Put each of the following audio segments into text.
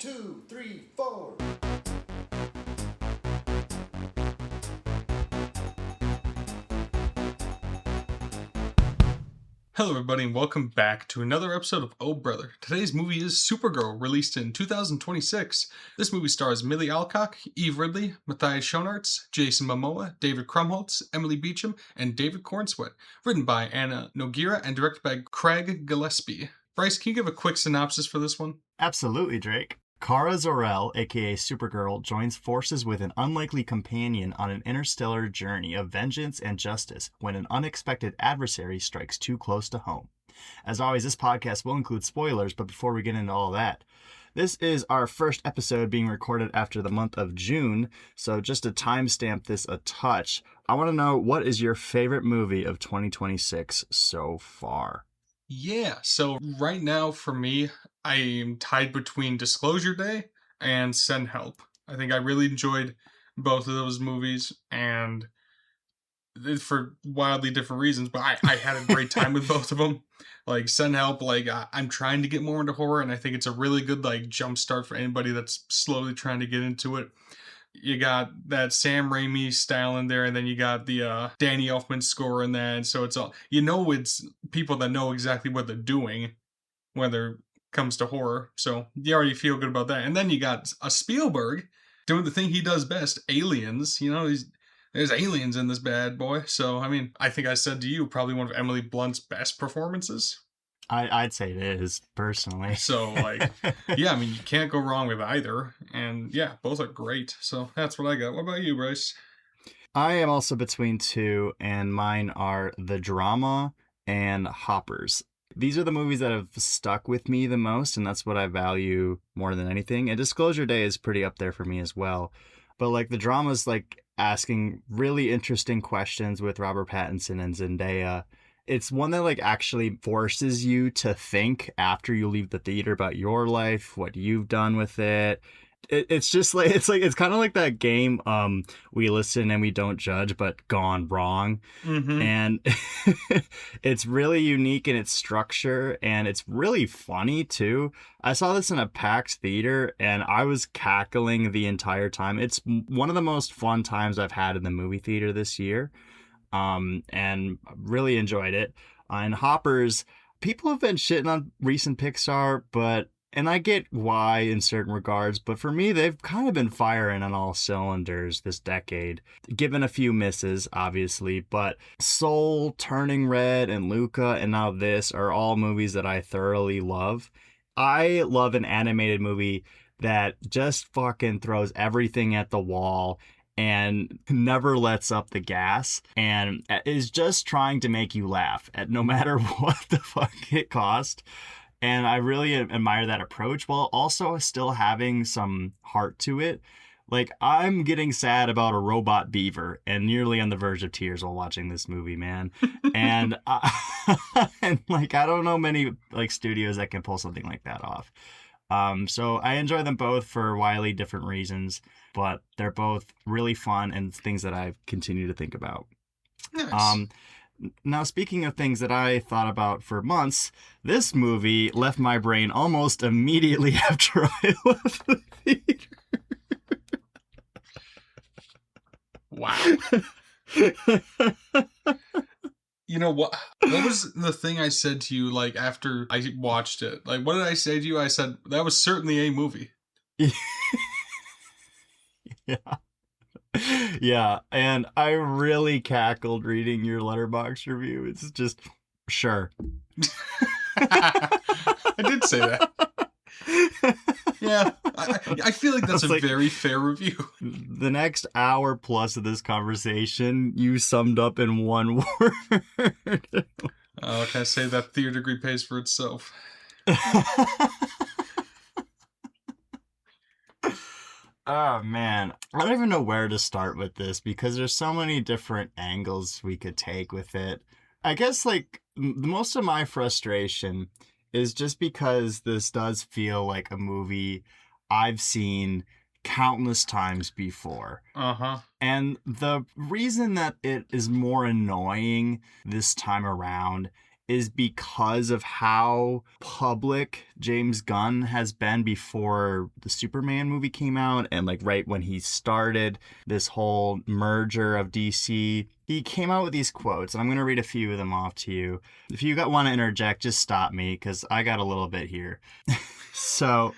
2, 3, 4. Hello everybody and welcome back to another episode of Oh Brother. Today's movie is Supergirl, released in 2026. This movie stars Millie Alcock, Eve Ridley, Matthias Schoenaerts, Jason Momoa, David Krumholtz, Emily Beecham, and David Cornsweet. Written by Anna Nogueira and directed by Craig Gillespie. Bryce, can you give a quick synopsis for this one? Absolutely, Drake. Kara Zor-El, aka Supergirl, joins forces with an unlikely companion on an interstellar journey of vengeance and justice when an unexpected adversary strikes too close to home. As always, this podcast will include spoilers, but before we get into all that, this is our first episode being recorded after the month of June, so just to timestamp this a touch, I want to know, what is your favorite movie of 2026 so far? Yeah, so right now for me, I am tied between Disclosure Day and Send Help. I think I really enjoyed both of those movies, and for wildly different reasons, but I had a great time with both of them. Like Send Help, I'm trying to get more into horror, and I think it's a really good jump start for anybody that's slowly trying to get into it. You got that Sam Raimi style in there, and then you got the Danny Elfman score in that, and so it's it's people that know exactly what they're doing whether it comes to horror, so you already feel good about that. And then you got a Spielberg doing the thing he does best, aliens. There's aliens in this bad boy, so I think I said to you, probably one of Emily Blunt's best performances. I'd say it is, personally. So, yeah, you can't go wrong with either. And yeah, both are great. So that's what I got. What about you, Bryce? I am also between two, and mine are The Drama and Hoppers. These are the movies that have stuck with me the most, and that's what I value more than anything. And Disclosure Day is pretty up there for me as well. But The Drama's asking really interesting questions with Robert Pattinson and Zendaya. It's one that actually forces you to think after you leave the theater about your life, what you've done with it. It's just it's kind of like that game, we listen and we don't judge, but gone wrong. Mm-hmm. And it's really unique in its structure, and it's really funny too. I saw this in a packed theater and I was cackling the entire time. It's one of the most fun times I've had in the movie theater this year. And really enjoyed it. And Hoppers, people have been shitting on recent Pixar, and I get why in certain regards, but for me, they've kind of been firing on all cylinders this decade. Given a few misses, obviously, but Soul, Turning Red, and Luca, and now this are all movies that I thoroughly love. I love an animated movie that just fucking throws everything at the wall and never lets up the gas and is just trying to make you laugh at no matter what the fuck it cost. And I really admire that approach, while also still having some heart to it. I'm getting sad about a robot beaver and nearly on the verge of tears while watching this movie, man. And I don't know many studios that can pull something like that off. So I enjoy them both for wildly different reasons, but they're both really fun and things that I continue to think about. Nice. Now, speaking of things that I thought about for months, this movie left my brain almost immediately after I left the theater. Wow. You know what? What was the thing I said to you after I watched it? What did I say to you? I said that was certainly a movie. Yeah. Yeah, and I really cackled reading your Letterboxd review. It's just, sure. I did say that. Yeah, I feel like that's a very fair review. The next hour plus of this conversation, you summed up in one word. Oh, can I say that theater degree pays for itself? Oh, man. I don't even know where to start with this because there's so many different angles we could take with it. I guess, most of my frustration is just because this does feel like a movie I've seen countless times before. Uh-huh. And the reason that it is more annoying this time around is because of how public James Gunn has been before the Superman movie came out, and like right when he started this whole merger of DC. He came out with these quotes, and I'm going to read a few of them off to you. If you want to interject, just stop me, because I got a little bit here. So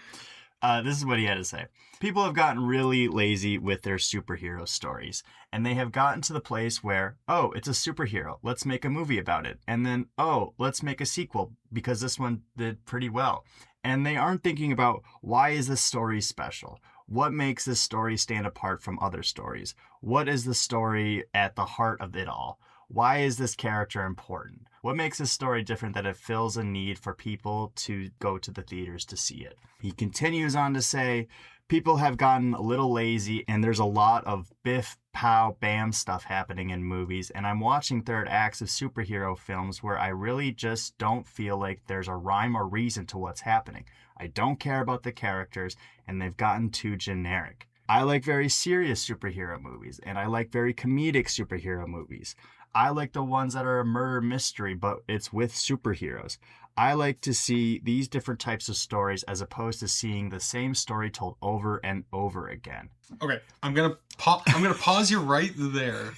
this is what he had to say. People have gotten really lazy with their superhero stories, and they have gotten to the place where, oh, it's a superhero, let's make a movie about it. And then, oh, let's make a sequel because this one did pretty well. And they aren't thinking about, why is this story special? What makes this story stand apart from other stories? What is the story at the heart of it all? Why is this character important? What makes this story different that it fills a need for people to go to the theaters to see it? He continues on to say, people have gotten a little lazy, and there's a lot of biff, pow, bam stuff happening in movies, and I'm watching third acts of superhero films where I really just don't feel like there's a rhyme or reason to what's happening. I don't care about the characters, and they've gotten too generic. I like very serious superhero movies, and I like very comedic superhero movies. I like the ones that are a murder mystery, but it's with superheroes. I like to see these different types of stories as opposed to seeing the same story told over and over again. Okay, I'm gonna pause you right there,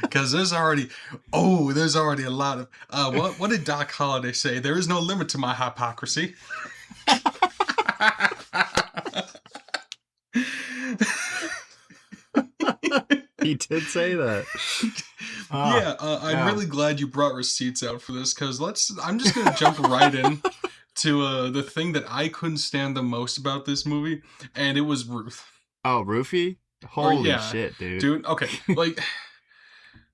because there's already a lot of what did Doc Holliday say? There is no limit to my hypocrisy. He did say that. I'm really glad you brought receipts out for this, because I'm just gonna jump right in to the thing that I couldn't stand the most about this movie, and it was Ruth. Oh, Roofie? Holy shit, dude. Okay, like,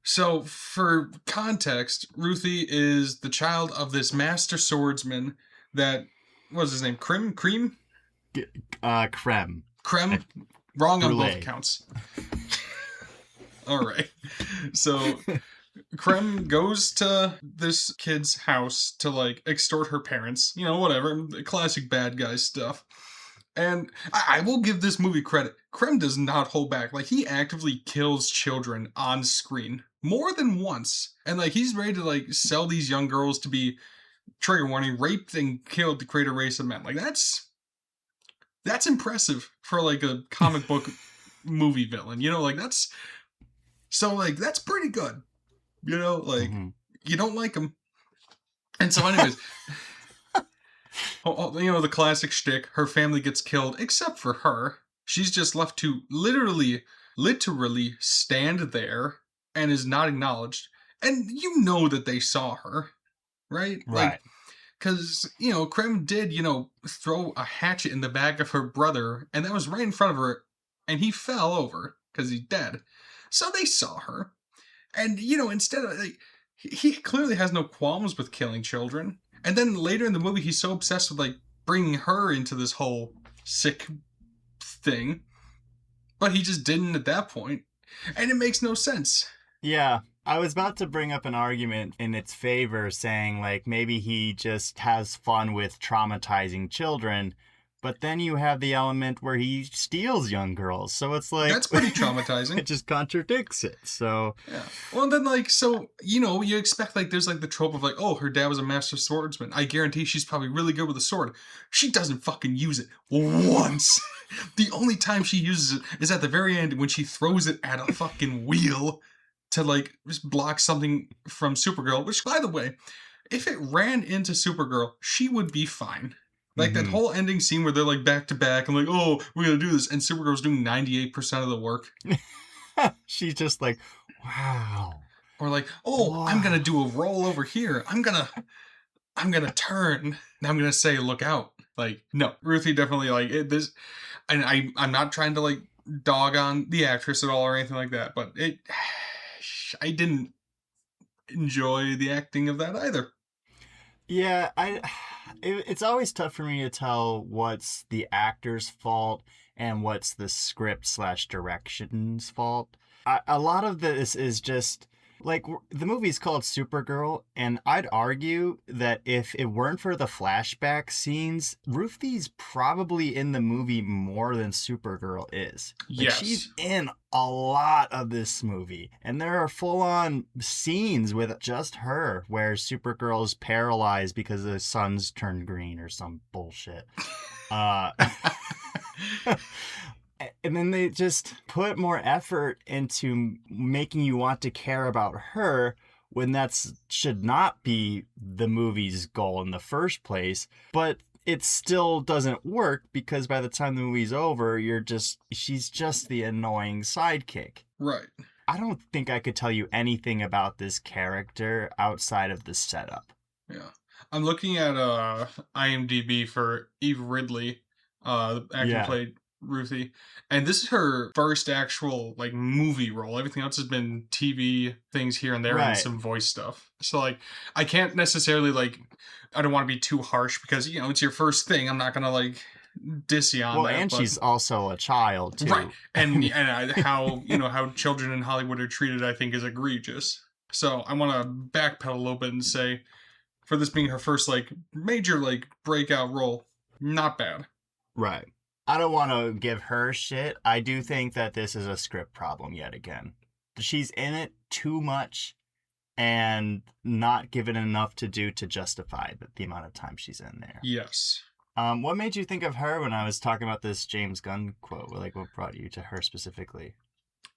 so for context, Ruthie is the child of this master swordsman that, what was his name? Cream? Creme. Wrong on Brulee. both accounts. All right. So Krem goes to this kid's house to like extort her parents, whatever, classic bad guy stuff. And I will give this movie credit. Krem does not hold back. Like, he actively kills children on screen more than once. And like, he's ready to like sell these young girls to be, trigger warning, raped and killed to create a race of men. Like, that's impressive for like a comic book movie villain, like that's pretty good, Mm-hmm. You don't like him. And so anyways, the classic shtick, her family gets killed except for her. She's just left to literally stand there and is not acknowledged. And that they saw her, right? Right. Because, Krem did, throw a hatchet in the back of her brother, and that was right in front of her, and he fell over because he's dead. So they saw her. And, instead of, like, he clearly has no qualms with killing children. And then later in the movie, he's so obsessed with, like, bringing her into this whole sick thing. But he just didn't at that point. And it makes no sense. Yeah. I was about to bring up an argument in its favor, saying, like, maybe he just has fun with traumatizing children, but then you have the element where he steals young girls, so it's like... That's pretty traumatizing. It just contradicts it, so... Yeah. Well, then, like, so, you expect, like, there's, like, the trope of, like, oh, her dad was a master swordsman. I guarantee she's probably really good with a sword. She doesn't fucking use it once. The only time she uses it is at the very end when she throws it at a fucking wheel to, like, just block something from Supergirl, which, by the way, if it ran into Supergirl, she would be fine. Like, that whole ending scene where they're, like, back to back, and like, oh, we're gonna do this, and Supergirl's doing 98% of the work. She's just like, wow. Or like, oh, wow. I'm gonna do a roll over here. I'm gonna turn, and I'm gonna say, look out. Like, no. Ruthie definitely, like, this, and I'm not trying to, like, dog on the actress at all or anything like that, but I didn't enjoy the acting of that either. Yeah, it's always tough for me to tell what's the actor's fault and what's the script/direction's fault. A lot of this is just Like, the movie's called Supergirl, and I'd argue that if it weren't for the flashback scenes, Ruthie's probably in the movie more than Supergirl is. Like, she's Yes. in a lot of this movie, and there are full-on scenes with just her where Supergirl is paralyzed because the sun's turned green or some bullshit. Uh, and then they just put more effort into making you want to care about her when that's should not be the movie's goal in the first place. But it still doesn't work because by the time the movie's over, she's just the annoying sidekick. Right. I don't think I could tell you anything about this character outside of the setup. Yeah. I'm looking at IMDb for Eve Ridley, the actor who Yeah. played Ruthie, and this is her first actual like movie role. Everything else has been TV things here and there and Right. some voice stuff. So like I can't necessarily like I don't want to be too harsh because you know it's your first thing. I'm not gonna like diss you on Well, that, and but she's also a child right. too. How you know how children in Hollywood are treated, I think, is egregious. So I want to backpedal a little bit and say, for this being her first like major like breakout role, not bad. Right. I don't want to give her shit. I do think that this is a script problem yet again. She's in it too much and not given enough to do to justify the amount of time she's in there. Yes. What made you think of her when I was talking about this James Gunn quote? Like, what brought you to her specifically?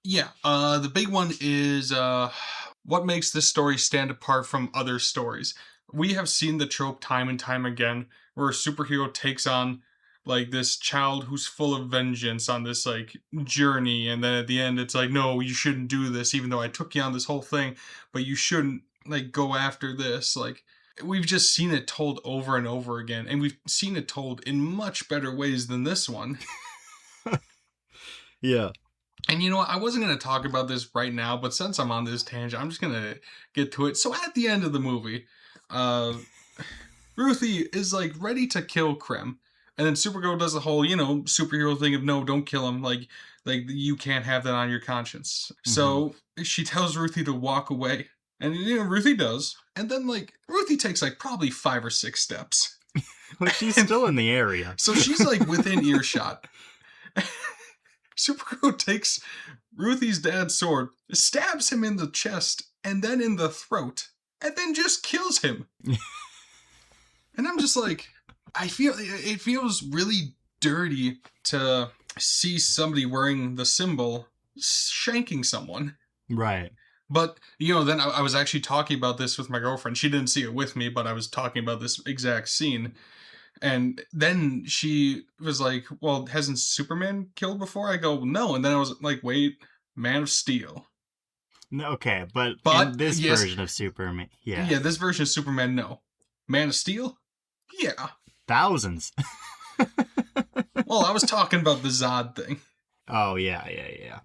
Yeah. The big one is what makes this story stand apart from other stories. We have seen the trope time and time again where a superhero takes on like this child who's full of vengeance on this like journey, and then at the end it's like, no, you shouldn't do this, even though I took you on this whole thing, but you shouldn't like go after this. Like we've just seen it told over and over again, and we've seen it told in much better ways than this one. Yeah. And you know what? I wasn't going to talk about this right now, but since I'm on this tangent, I'm just going to get to it. So at the end of the movie, uh, Ruthie is like ready to kill Krem. And then Supergirl does the whole, you know, superhero thing of no, don't kill him. Like you can't have that on your conscience. Mm-hmm. So she tells Ruthie to walk away. And you know, Ruthie does. And then like Ruthie takes like probably 5 or 6 steps. Well, she's And still in the area. so she's like within earshot. Supergirl takes Ruthie's dad's sword, stabs him in the chest and then in the throat, and then just kills him. And I'm just like, I feel it feels really dirty to see somebody wearing the symbol shanking someone. Right. But, you know, then I was actually talking about this with my girlfriend. She didn't see it with me, but I was talking about this exact scene. And then she was like, well, hasn't Superman killed before? I go, no. And then I was like, wait, Man of Steel. Okay, but in But, this yes, version of Superman, yeah. yeah, this version of Superman, no. Man of Steel? Yeah. Thousands. Well, I was talking about the Zod thing. Oh, yeah.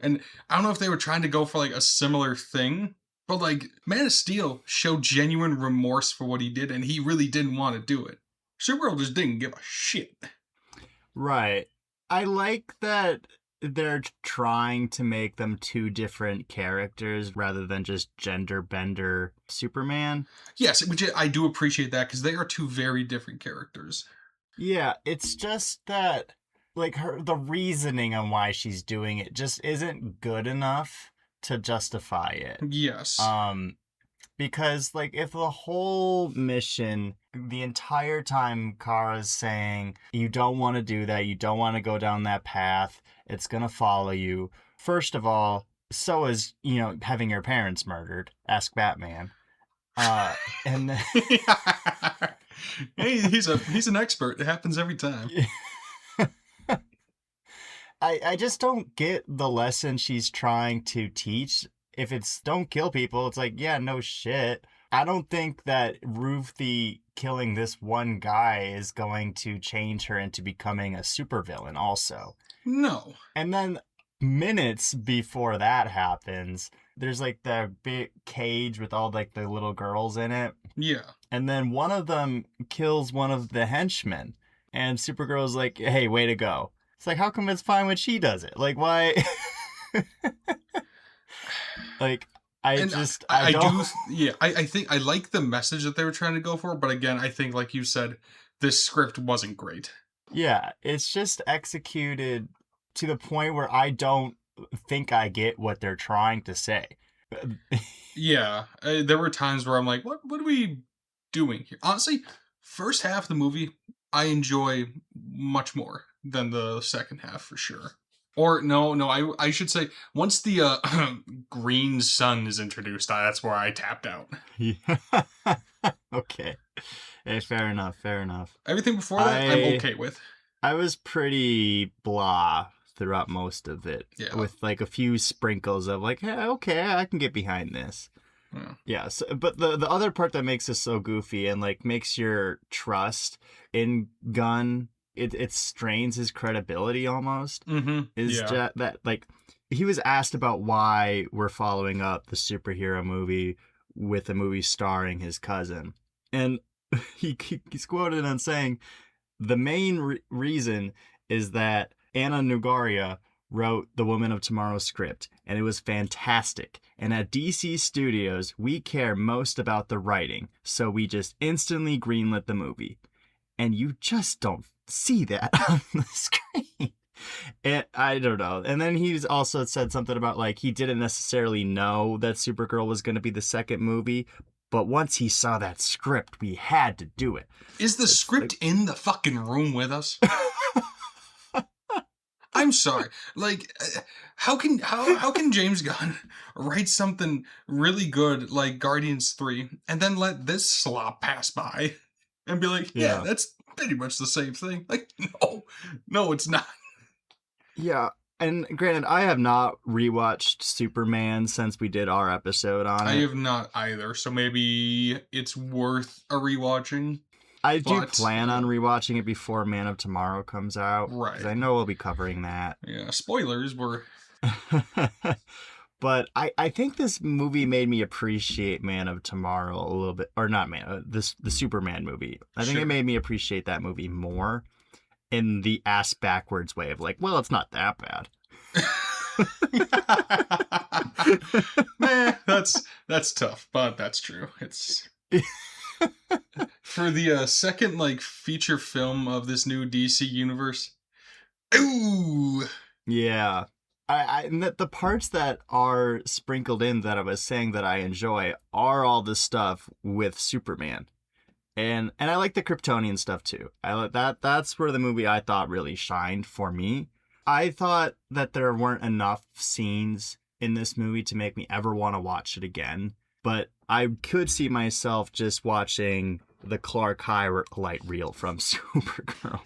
And I don't know if they were trying to go for like a similar thing, but like Man of Steel showed genuine remorse for what he did, and he really didn't want to do it. Supergirl just didn't give a shit. Right. I like that they're trying to make them two different characters rather than just gender bender Superman. Yes, which I do appreciate that because they are two very different characters. Yeah, it's just that like the reasoning on why she's doing it just isn't good enough to justify it. Yes. Because like if the whole mission the entire time Kara's saying you don't want to do that, you don't want to go down that path, it's gonna follow you. First of all, so is, you know, having your parents murdered. Ask Batman. And then Hey, he's an expert. It happens every time. I just don't get the lesson she's trying to teach. If it's don't kill people, it's like, yeah, no shit. I don't think that Ruthie killing this one guy is going to change her into becoming a supervillain also. No. And then minutes before that happens, there's like the big cage with all like the little girls in it. Yeah. And then one of them kills one of the henchmen. And Supergirl's like, hey, way to go. It's like, how come it's fine when she does it? Like, why? Like, And I I don't. do, yeah. I think I like the message that they were trying to go for, but again, I think, like you said, this script wasn't great. Yeah, it's just executed to the point where I don't think I get what they're trying to say. Yeah, there were times where I'm like, what are we doing here? Honestly, first half of the movie I enjoy much more than the second half for sure. Or no, I should say once the green sun is introduced, that's where I tapped out. Yeah. Okay. Hey, fair enough. Fair enough. Everything before that, I'm I okay with. I was pretty blah throughout most of it, Yeah, with like a few sprinkles of like, hey, okay, I can get behind this. yeah. Yeah, so, but the other part that makes this so goofy and like makes your trust in Gunn, it strains his credibility almost, Mm-hmm. is Yeah. just that like he was asked about why we're following up the superhero movie with a movie starring his cousin, and he's quoted on saying the main reason is that Anna Nugaria wrote the Woman of Tomorrow script, and it was fantastic. And at DC Studios, we care most about the writing, so we just instantly greenlit the movie. And you just don't see that on the screen. I don't know. And then he's also said something about like he didn't necessarily know that Supergirl was going to be the second movie, but once he saw that script, we had to do it. Is the It's like, script in the fucking room with us? I'm sorry. Like, how can James Gunn write something really good like Guardians 3 and then let this slop pass by and be like, yeah, yeah. that's pretty much the same thing. Like, no, it's not. Yeah, and granted, I have not rewatched Superman since we did our episode on I it. have not either, so maybe it's worth a rewatching. I do But plan on rewatching it before Man of Tomorrow comes out, because right, I know we'll be covering that. yeah. Spoilers were But I think this movie made me appreciate Man of Tomorrow a little bit, or not Man, the Superman movie. I think it sure. made me appreciate that movie more in the ass backwards way of like, well, it's not that bad. Nah, that's tough, but that's true. It's for the second like feature film of this new DC universe. Ooh, Yeah. And the parts that are sprinkled in that I was saying that I enjoy are all the stuff with Superman. And I like the Kryptonian stuff too. I like that's where the movie I thought really shined for me. I thought that there weren't enough scenes in this movie to make me ever want to watch it again, but I could see myself just watching the Clark highlight reel from Supergirl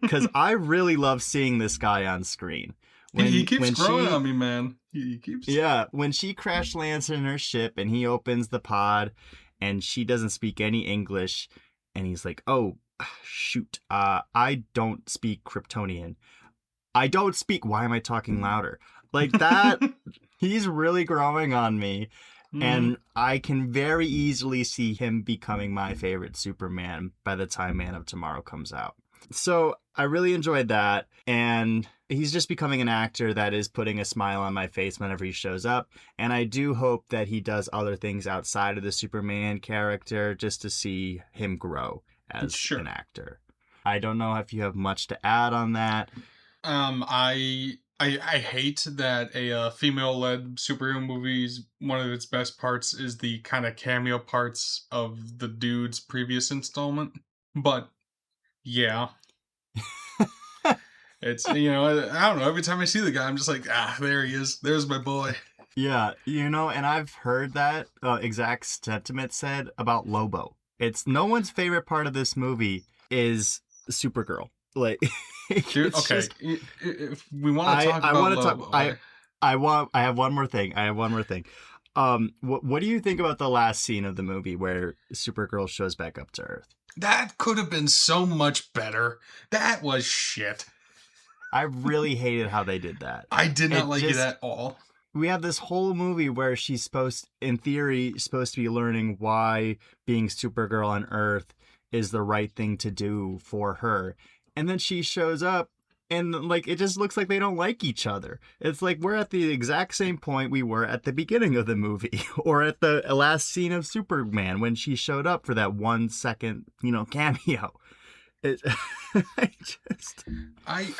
because I really love seeing this guy on screen. he keeps When growing she on me, man. He keeps. Yeah, when she crash lands in her ship and he opens the pod and she doesn't speak any English and he's like, "Oh, shoot. I don't speak Kryptonian. I don't speak. Why am I talking louder?" Like that, he's really growing on me, Mhm. and I can very easily see him becoming my favorite Superman by the time Man of Tomorrow comes out. So I really enjoyed that, and he's just becoming an actor that is putting a smile on my face whenever he shows up. And I do hope that he does other things outside of the Superman character just to see him grow as an Sure. actor. I don't know if you have much to add on that. I hate that a female-led superhero movie's one of its best parts is the kind of cameo parts of the dude's previous installment. But yeah, it's I don't know. Every time I see the guy, I'm just like, there he is. There's my boy. Yeah, and I've heard that exact sentiment said about Lobo. It's no one's favorite part of this movie is Supergirl. Like, Dude, it's okay. just If we want to talk I about want to talk. Lobo, okay. I have one more thing. I have one more thing. What do you think about the last scene of the movie where Supergirl shows back up to Earth? That could have been so much better. That was shit. I really hated how they did that. I did not It like it just at all. we have this whole movie where she's in theory, supposed to be learning why being Supergirl on Earth is the right thing to do for her. And then she shows up and like it just looks like they don't like each other. It's like we're at the exact same point we were at the beginning of the movie or at the last scene of Superman when she showed up for that 1 second, cameo. It, I just I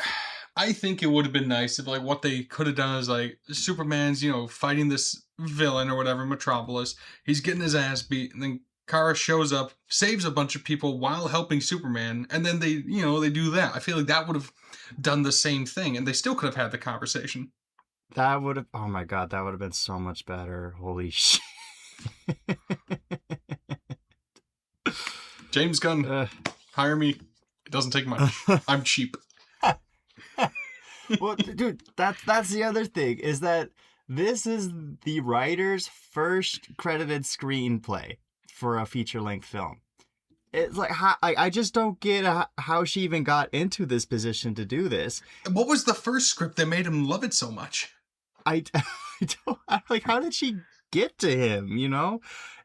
I think it would have been nice if like what they could have done is like Superman's, fighting this villain or whatever, Metropolis. He's getting his ass beat, and then Kara shows up, saves a bunch of people while helping Superman, and then they do that. I feel like that would have done the same thing, and they still could have had the conversation. that would have, oh my god, that would have been so much better. Holy shit. James Gunn, uh, hire me. It doesn't take much. I'm cheap. well, dude, that's the other thing is that this is the writer's first credited screenplay for a feature-length film. It's like I just don't get how she even got into this position to do this. What was the first script that made him love it so much? I, like, how did she get to him,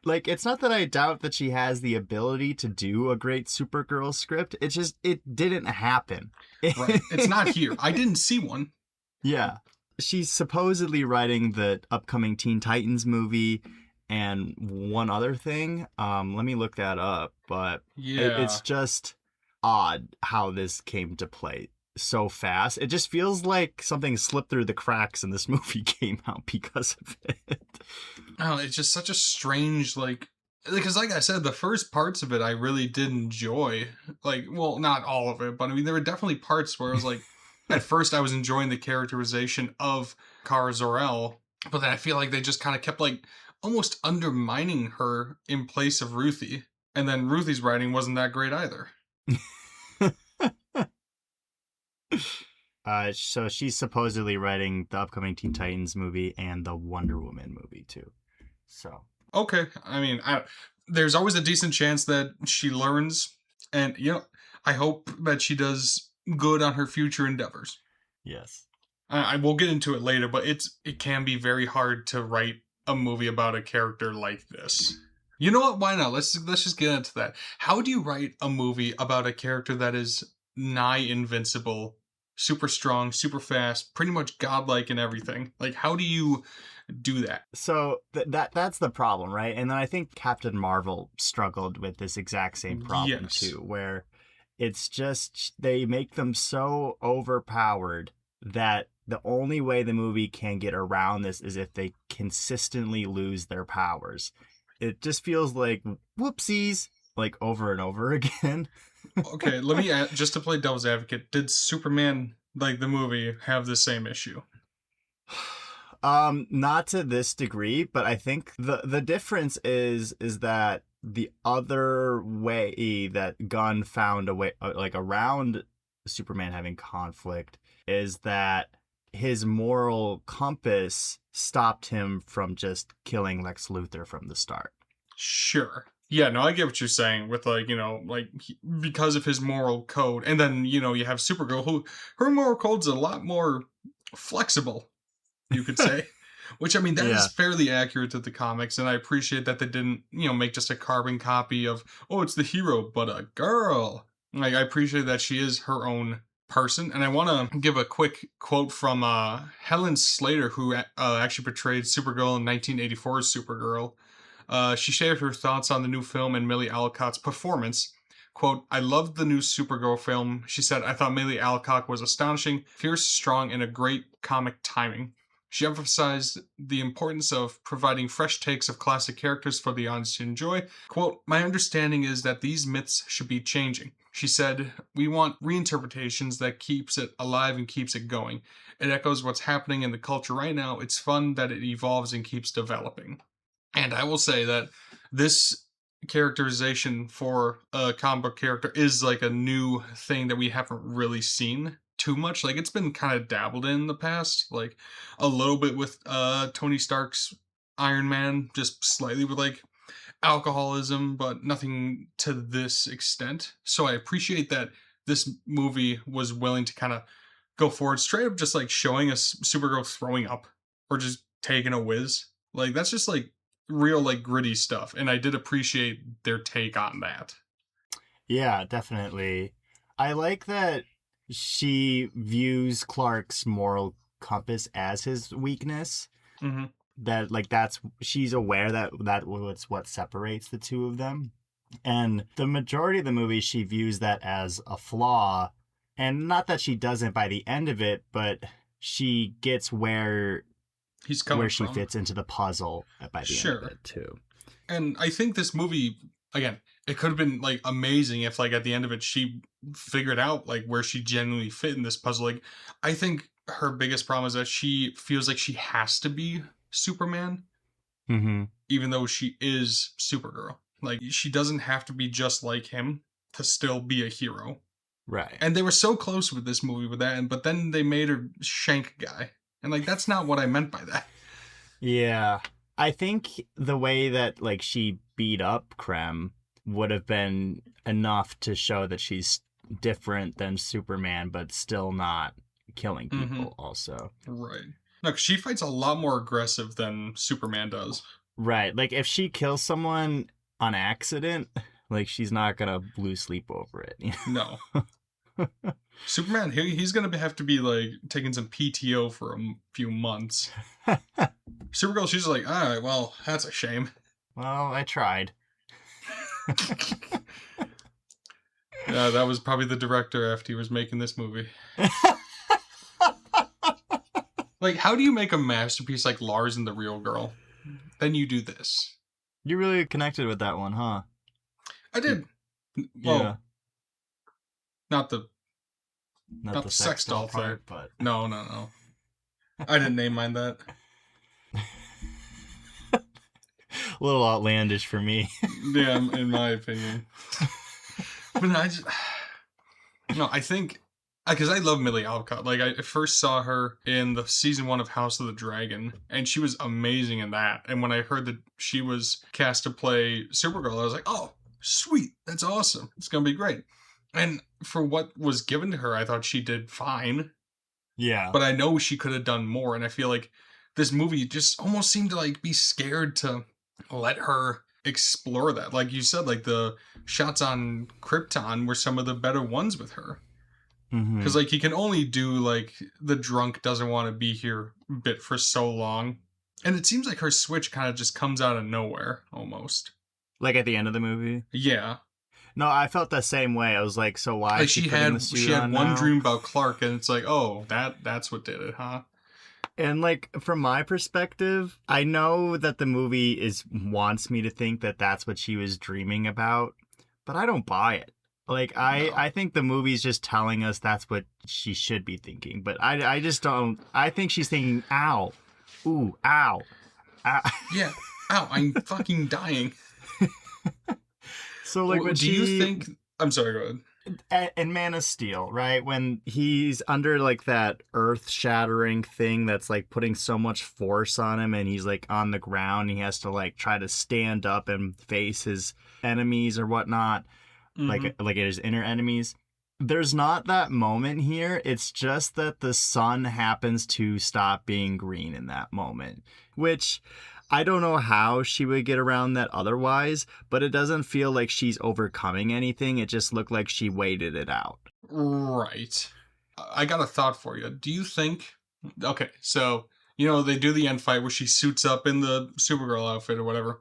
Like, it's not that I doubt that she has the ability to do a great Supergirl script. It's just, it didn't happen. Right. It's not here. I didn't see one. Yeah. She's supposedly writing the upcoming Teen Titans movie and one other thing. Let me look that up, but Yeah. it's just odd how this came to play so fast. It just feels like something slipped through the cracks and this movie came out because of it. Oh, it's just such a strange, because like I said, the first parts of it I really did enjoy. Like, well, not all of it, but I mean, there were definitely parts where I was like, at first I was enjoying the characterization of Kara Zor-El, but then I feel like they just kind of kept like almost undermining her in place of Ruthie. And then Ruthie's writing wasn't that great either. So she's supposedly writing the upcoming Teen Titans movie and the Wonder Woman movie too. So Okay, I mean, there's always a decent chance that she learns, and I hope that she does good on her future endeavors. yes. I will get into it later, but it can be very hard to write a movie about a character like this. You know what? Why not? Let's just get into that. How do you write a movie about a character that is nigh invincible, super strong, super fast, pretty much godlike in everything? Like, how do you do that? So that's the problem, right? And then I think Captain Marvel struggled with this exact same problem Yes. too, where it's just they make them so overpowered that the only way the movie can get around this is if they consistently lose their powers. It just feels like whoopsies, like over and over again. Okay, let me add, just to play devil's advocate, did Superman, like the movie, have the same issue? Not to this degree, but I think the difference is that the other way that Gunn found a way like around Superman having conflict is that his moral compass stopped him from just killing Lex Luthor from the start. Sure. Yeah, no, I get what you're saying with because of his moral code. And then, you have Supergirl who her moral code's a lot more flexible, you could say. Which I mean that Yeah. is fairly accurate to the comics, and I appreciate that they didn't, make just a carbon copy of, oh, it's the hero, but a girl. Like I appreciate that she is her own person, and I want to give a quick quote from Helen Slater, who actually portrayed Supergirl in 1984's Supergirl. She shared her thoughts on the new film and Millie Alcott's performance. Quote, I loved the new Supergirl film. She said, I thought Millie Alcott was astonishing, fierce, strong, and a great comic timing. She emphasized the importance of providing fresh takes of classic characters for the audience to enjoy. Quote, my understanding is that these myths should be changing. She said, we want reinterpretations that keeps it alive and keeps it going. It echoes what's happening in the culture right now. It's fun that it evolves and keeps developing. And I will say that this characterization for a comic book character is like a new thing that we haven't really seen too much. Like it's been kind of dabbled in the past, like a little bit with Tony Stark's Iron Man, just slightly with like alcoholism, but nothing to this extent. So I appreciate that this movie was willing to kind of go forward straight up just like showing us Supergirl throwing up or just taking a whiz. Like that's just like real like gritty stuff, and I did appreciate their take on that. Yeah, definitely. I like that she views Clark's moral compass as his weakness. Hmm. That like that's she's aware that what's what separates the two of them. And the majority of the movie she views that as a flaw. And not that she doesn't by the end of it, but she gets He's where coming she from. fits into the puzzle by the end of Sure. it too. And I think this movie, again, it could have been like amazing if like at the end of it she figured out like where she genuinely fit in this puzzle. Like I think her biggest problem is that she feels like she has to be Superman, Mm-hmm. even though she is Supergirl. Like she doesn't have to be just like him to still be a hero. Right. And they were so close with this movie with that, but then they made her Shank guy. And like that's not what I meant by that. Yeah. I think the way that like she beat up Krem would have been enough to show that she's different than Superman, but still not killing Mm-hmm. people also. Right. No, 'cause she fights a lot more aggressive than Superman does. Right. Like if she kills someone on accident, like she's not gonna lose sleep over it. No. Superman, he's gonna have to be like taking some PTO for a few months. Supergirl, she's like, all right, well, that's a shame. Well, I tried. Yeah, that was probably the director after he was making this movie. Like, how do you make a masterpiece like Lars and the Real Girl? Then you do this. You really connected with that one, huh? I did. Yeah. Well, not the Not the sex doll thing. part, but No, no, no. I didn't name mine that. a little outlandish for me. Yeah, in my opinion. But I just, no, I think, because I love Millie Alcott. Like, I first saw her in the season 1 of House of the Dragon, and she was amazing in that. And when I heard that she was cast to play Supergirl, I was like, oh, sweet, that's awesome. It's gonna be great. And for what was given to her, I thought she did fine. Yeah. But I know she could have done more, and I feel like this movie just almost seemed to like be scared to let her explore that. Like you said, like the shots on Krypton were some of the better ones with her. Because like he can only do like the drunk doesn't want to be here bit for so long, and it seems like her switch kind of just comes out of nowhere almost. Like at the end of the movie. Yeah, No, I felt the same way. I was like, so why like is she putting the suit she had on one now? dream about Clark, and it's like, oh, that's what did it, huh? And like from my perspective, I know that the movie wants me to think that that's what she was dreaming about, but I don't buy it. Like No. I think the movie's just telling us that's what she should be thinking, but I just don't. I think she's thinking, ow, ooh, ow, ow. Yeah. Ow, I'm fucking dying. So like, Do you think? I'm sorry. Go ahead. in Man of Steel, right? When he's under like that earth-shattering thing that's like putting so much force on him, and he's like on the ground, he has to like try to stand up and face his enemies or whatnot, like his inner enemies. There's not that moment here. It's just that the sun happens to stop being green in that moment, which I don't know how she would get around that otherwise, but it doesn't feel like she's overcoming anything. It just looked like she waited it out. Right. I got a thought for you. Do you think? Okay, so you know they do the end fight where she suits up in the Supergirl outfit or whatever.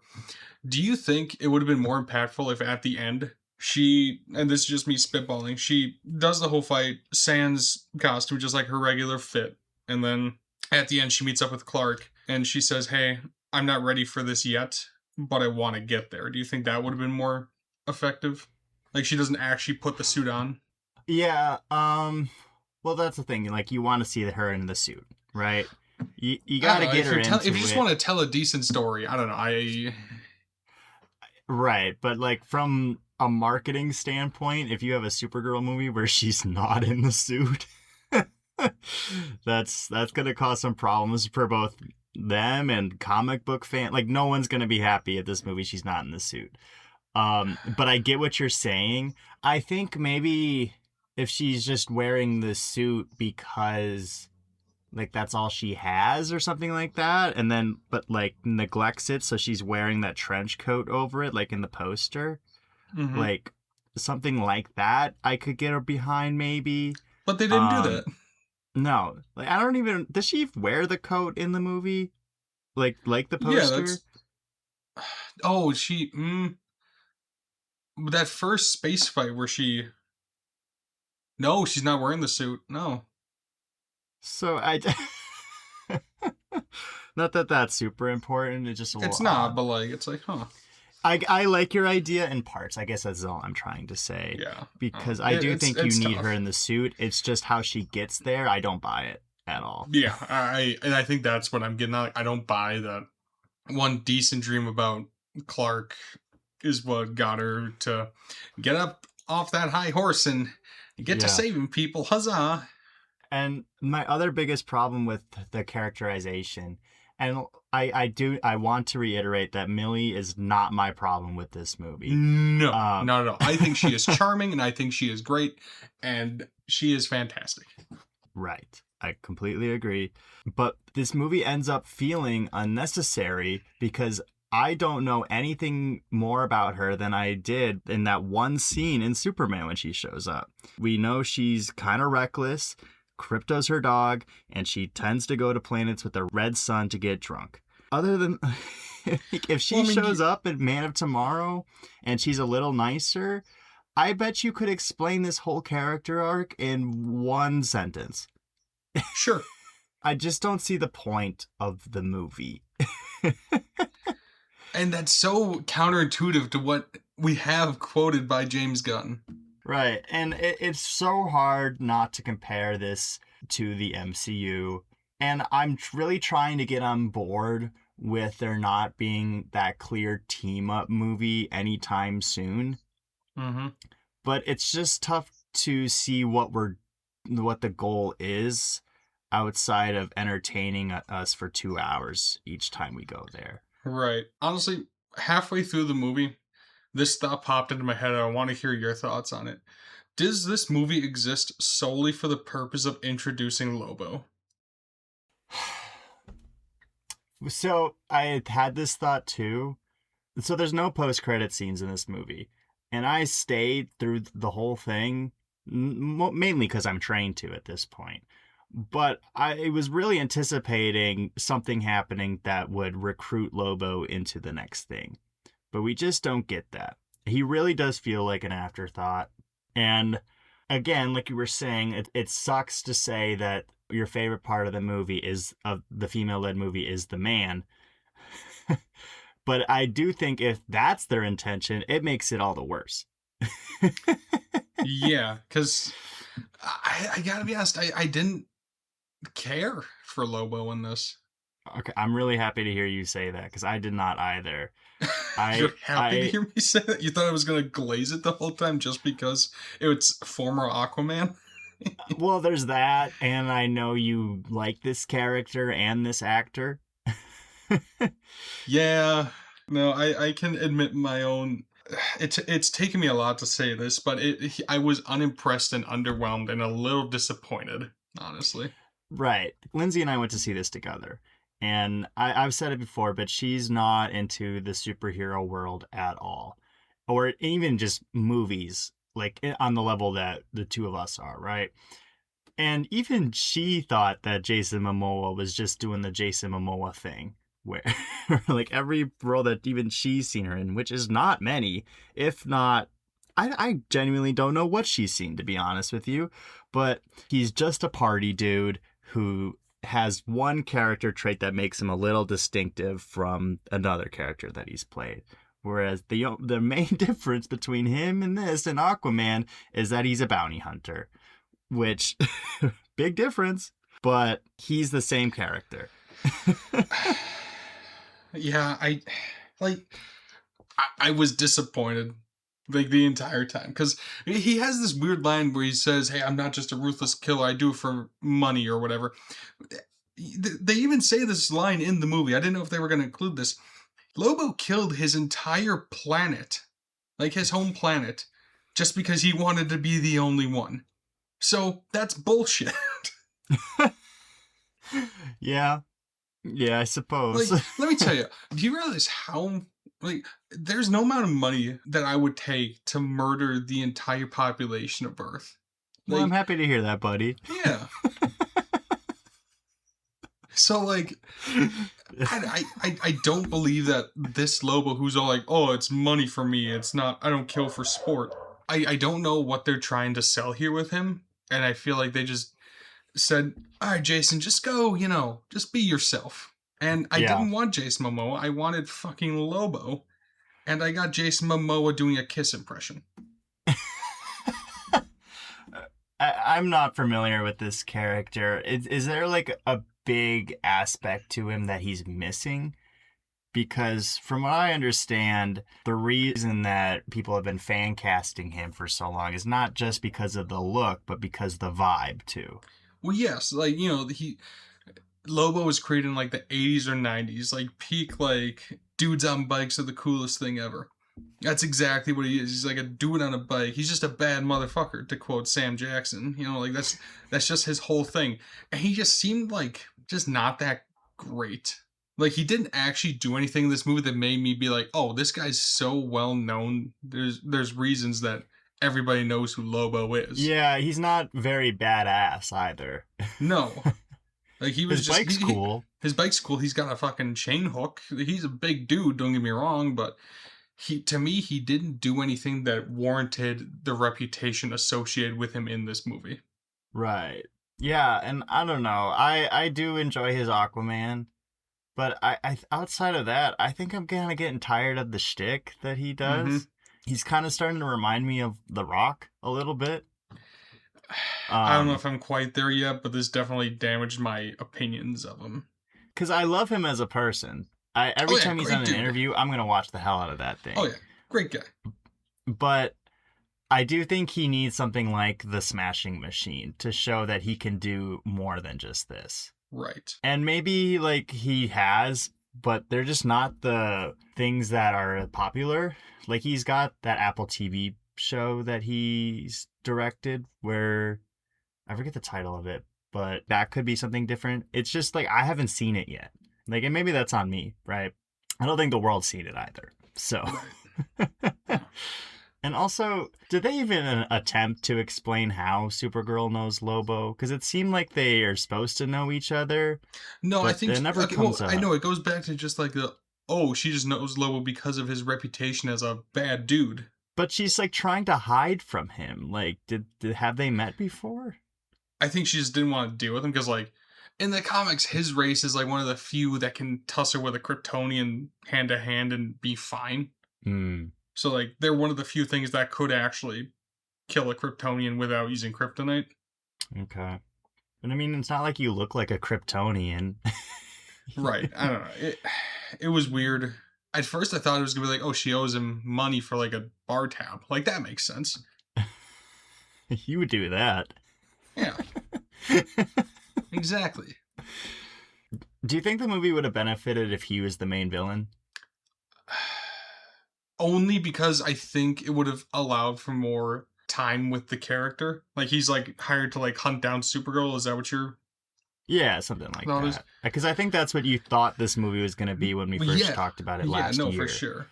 Do you think it would have been more impactful if at the end she, and this is just me spitballing, she does the whole fight sans costume, just like her regular fit, and then at the end she meets up with Clark and she says, "Hey, I'm not ready for this yet, but I want to get there." Do you think that would have been more effective? Like she doesn't actually put the suit on. Yeah, well that's the thing. Like you want to see her in the suit, right? You got to get her into if you just it. want to tell a decent story, I don't know. Right, but like from a marketing standpoint, if you have a Supergirl movie where she's not in the suit, that's gonna cause some problems for both them and comic book fan. Like no one's gonna be happy at this movie she's not in the suit. But I get what you're saying. I think maybe if she's just wearing the suit because like that's all she has or something like that, and then but like neglects it, so she's wearing that trench coat over it like in the poster. Mm-hmm. Like something like that I could get her behind maybe. But they didn't do that. Um, no, like I don't even. Does she wear the coat in the movie? Like the Yeah, poster? that's. Oh, she. That first space fight where she. No, she's not wearing the suit. No. So I. Not that that's super important. It's just a little It's not, odd. but like, it's like, huh. I like your idea in parts. I guess that's all I'm trying to say. Yeah. Because I do think you It's need her tough. in the suit. It's just how she gets there. I don't buy it at all. Yeah, and I think that's what I'm getting at. I don't buy that one decent dream about Clark is what got her to get up off that high horse and get to Yeah. saving people. Huzzah! And my other biggest problem with the characterization, and I want to reiterate that Millie is not my problem with this movie. No, Um, not at all. I think she is charming and I think she is great and she is fantastic. Right. I completely agree. But this movie ends up feeling unnecessary because I don't know anything more about her than I did in that one scene in Superman when she shows up. We know she's kind of reckless, Krypto's her dog, and she tends to go to planets with a red sun to get drunk. Other than if she Well, I mean, shows up in Man of Tomorrow and she's a little nicer, I bet you could explain this whole character arc in one sentence. sure. I just don't see the point of the movie. And that's so counterintuitive to what we have quoted by James Gunn. Right. And it's so hard not to compare this to the MCU. And I'm really trying to get on board with there not being that clear team up movie anytime soon. Mm-hmm. But it's just tough to see what the goal is outside of entertaining us for 2 hours each time we go there. Right. Honestly, halfway through the movie, this thought popped into my head. I want to hear your thoughts on it. Does this movie exist solely for the purpose of introducing Lobo? So I had this thought too. So there's no post-credit scenes in this movie, and I stayed through the whole thing mainly because I'm trained to at this point. But I was really anticipating something happening that would recruit Lobo into the next thing. But we just don't get that. He really does feel like an afterthought. And again, like you were saying, it sucks to say that your favorite part of the movie is of the female-led movie is the man. But I do think if that's their intention, it makes it all the worse. Yeah, because I gotta be honest, I didn't care for Lobo in this. Okay, I'm really happy to hear you say that because I did not either. You're I happy to I hear me say that? You thought I was gonna glaze it the whole time just because it's former Aquaman? well, there's that, and I know you like this character and this actor. Yeah. No, I can admit my own. It's taken me a lot to say this, but I was unimpressed and underwhelmed and a little disappointed, honestly. Right. Lindsay and I went to see this together. And I've said it before, but she's not into the superhero world at all. Or even just movies, like on the level that the two of us are, right? And even she thought that Jason Momoa was just doing the Jason Momoa thing, where like every role that even she's seen her in, which is not many, if not, I genuinely don't know what she's seen, to be honest with you. But he's just a party dude who has one character trait that makes him a little distinctive from another character that he's played. Whereas the main difference between him and this and Aquaman is that he's a bounty hunter, which big difference, but he's the same character. Yeah, I was disappointed like the entire time because he has this weird line where he says, "Hey, I'm not just a ruthless killer. I do it for money or whatever." They even say this line in the movie. I didn't know if they were going to include this. Lobo killed his entire planet, like his home planet, just because he wanted to be the only one. So that's bullshit. Yeah, I suppose. Like, let me tell you, do you realize how, like, there's no amount of money that I would take to murder the entire population of Earth. Well, I'm Like, happy to hear that, buddy. yeah. So like, I don't believe that this Lobo, who's all like, oh, it's money for me. It's not. I don't kill for sport. I don't know what they're trying to sell here with him, and I feel like they just said, all right, Jason, just go. Just be yourself. And I Yeah. didn't want Jason Momoa. I wanted fucking Lobo, and I got Jason Momoa doing a Kiss impression. I'm not familiar with this character. Is there like a big aspect to him that he's missing? Because from what I understand, the reason that people have been fan casting him for so long is not just because of the look, but because the vibe too. Well, yes, like he Lobo was created in like the 80s or 90s, like peak like dudes on bikes are the coolest thing ever. That's exactly what he is. He's like a dude on a bike. He's just a bad motherfucker, to quote Sam Jackson. Like that's just his whole thing. And he just seemed like just not that great. Like he didn't actually do anything in this movie that made me be like, oh, this guy's so well known. There's reasons that everybody knows who Lobo is. Yeah, he's not very badass either. No. Like he was His just bike's cool. His bike's cool. He's got a fucking chain hook. He's a big dude, don't get me wrong, but to me he didn't do anything that warranted the reputation associated with him in this movie. Right. Yeah, and I don't know. I do enjoy his Aquaman, but I outside of that, I think I'm kind of getting tired of the shtick that he does. Mm-hmm. He's kind of starting to remind me of The Rock a little bit. I don't know if I'm quite there yet, but this definitely damaged my opinions of him. Because I love him as a person. Every time he's on an interview, I'm going to watch the hell out of that thing. Oh, yeah. Great guy. But I do think he needs something like the Smashing Machine to show that he can do more than just this. Right. And maybe, like, he has, but they're just not the things that are popular. Like, he's got that Apple TV show that he's directed where I forget the title of it, but that could be something different. It's just like I haven't seen it yet. Like, and maybe that's on me, right? I don't think the world's seen it either. So and also, did they even attempt to explain how Supergirl knows Lobo? Because it seemed like they are supposed to know each other. No, I think it never comes up. I know it goes back to just like she just knows Lobo because of his reputation as a bad dude. But she's like trying to hide from him. Like, did have they met before? I think she just didn't want to deal with him because, like, in the comics, his race is like one of the few that can tussle with a Kryptonian hand to hand and be fine. So, like, they're one of the few things that could actually kill a Kryptonian without using kryptonite. Okay. But I mean, it's not like you look like a Kryptonian. Right. I don't know. It was weird. At first, I thought it was going to be like, oh, she owes him money for, like, a bar tab. Like, that makes sense. You would do that. Yeah. Exactly. Do you think the movie would have benefited if he was the main villain? Only because I think it would have allowed for more time with the character. Like, he's, like, hired to, like, hunt down Supergirl. Is that what you're... Yeah, something like that. Because I think that's what you thought this movie was going to be when we first talked about it last year. Yeah, no, for sure.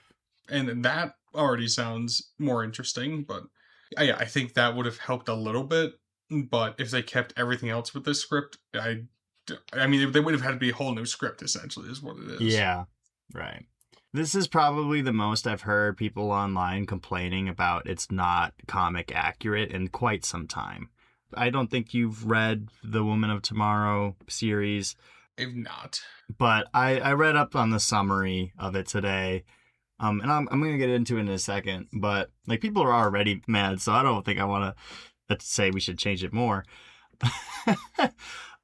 And that already sounds more interesting, but yeah, I think that would have helped a little bit. But if they kept everything else with this script, I mean, they would have had to be a whole new script, essentially, is what it is. Yeah, right. This is probably the most I've heard people online complaining about it's not comic accurate in quite some time. I don't think you've read the Woman of Tomorrow series. I've not. But I read up on the summary of it today. And I'm going to get into it in a second. But like people are already mad, so I don't think I want to say we should change it more.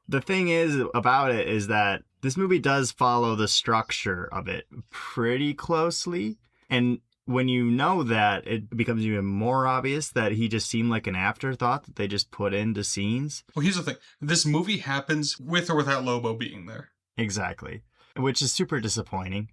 The thing is about it is that this movie does follow the structure of it pretty closely. And when you know that, it becomes even more obvious that he just seemed like an afterthought that they just put into scenes. Well, here's the thing. This movie happens with or without Lobo being there. Exactly. Which is super disappointing.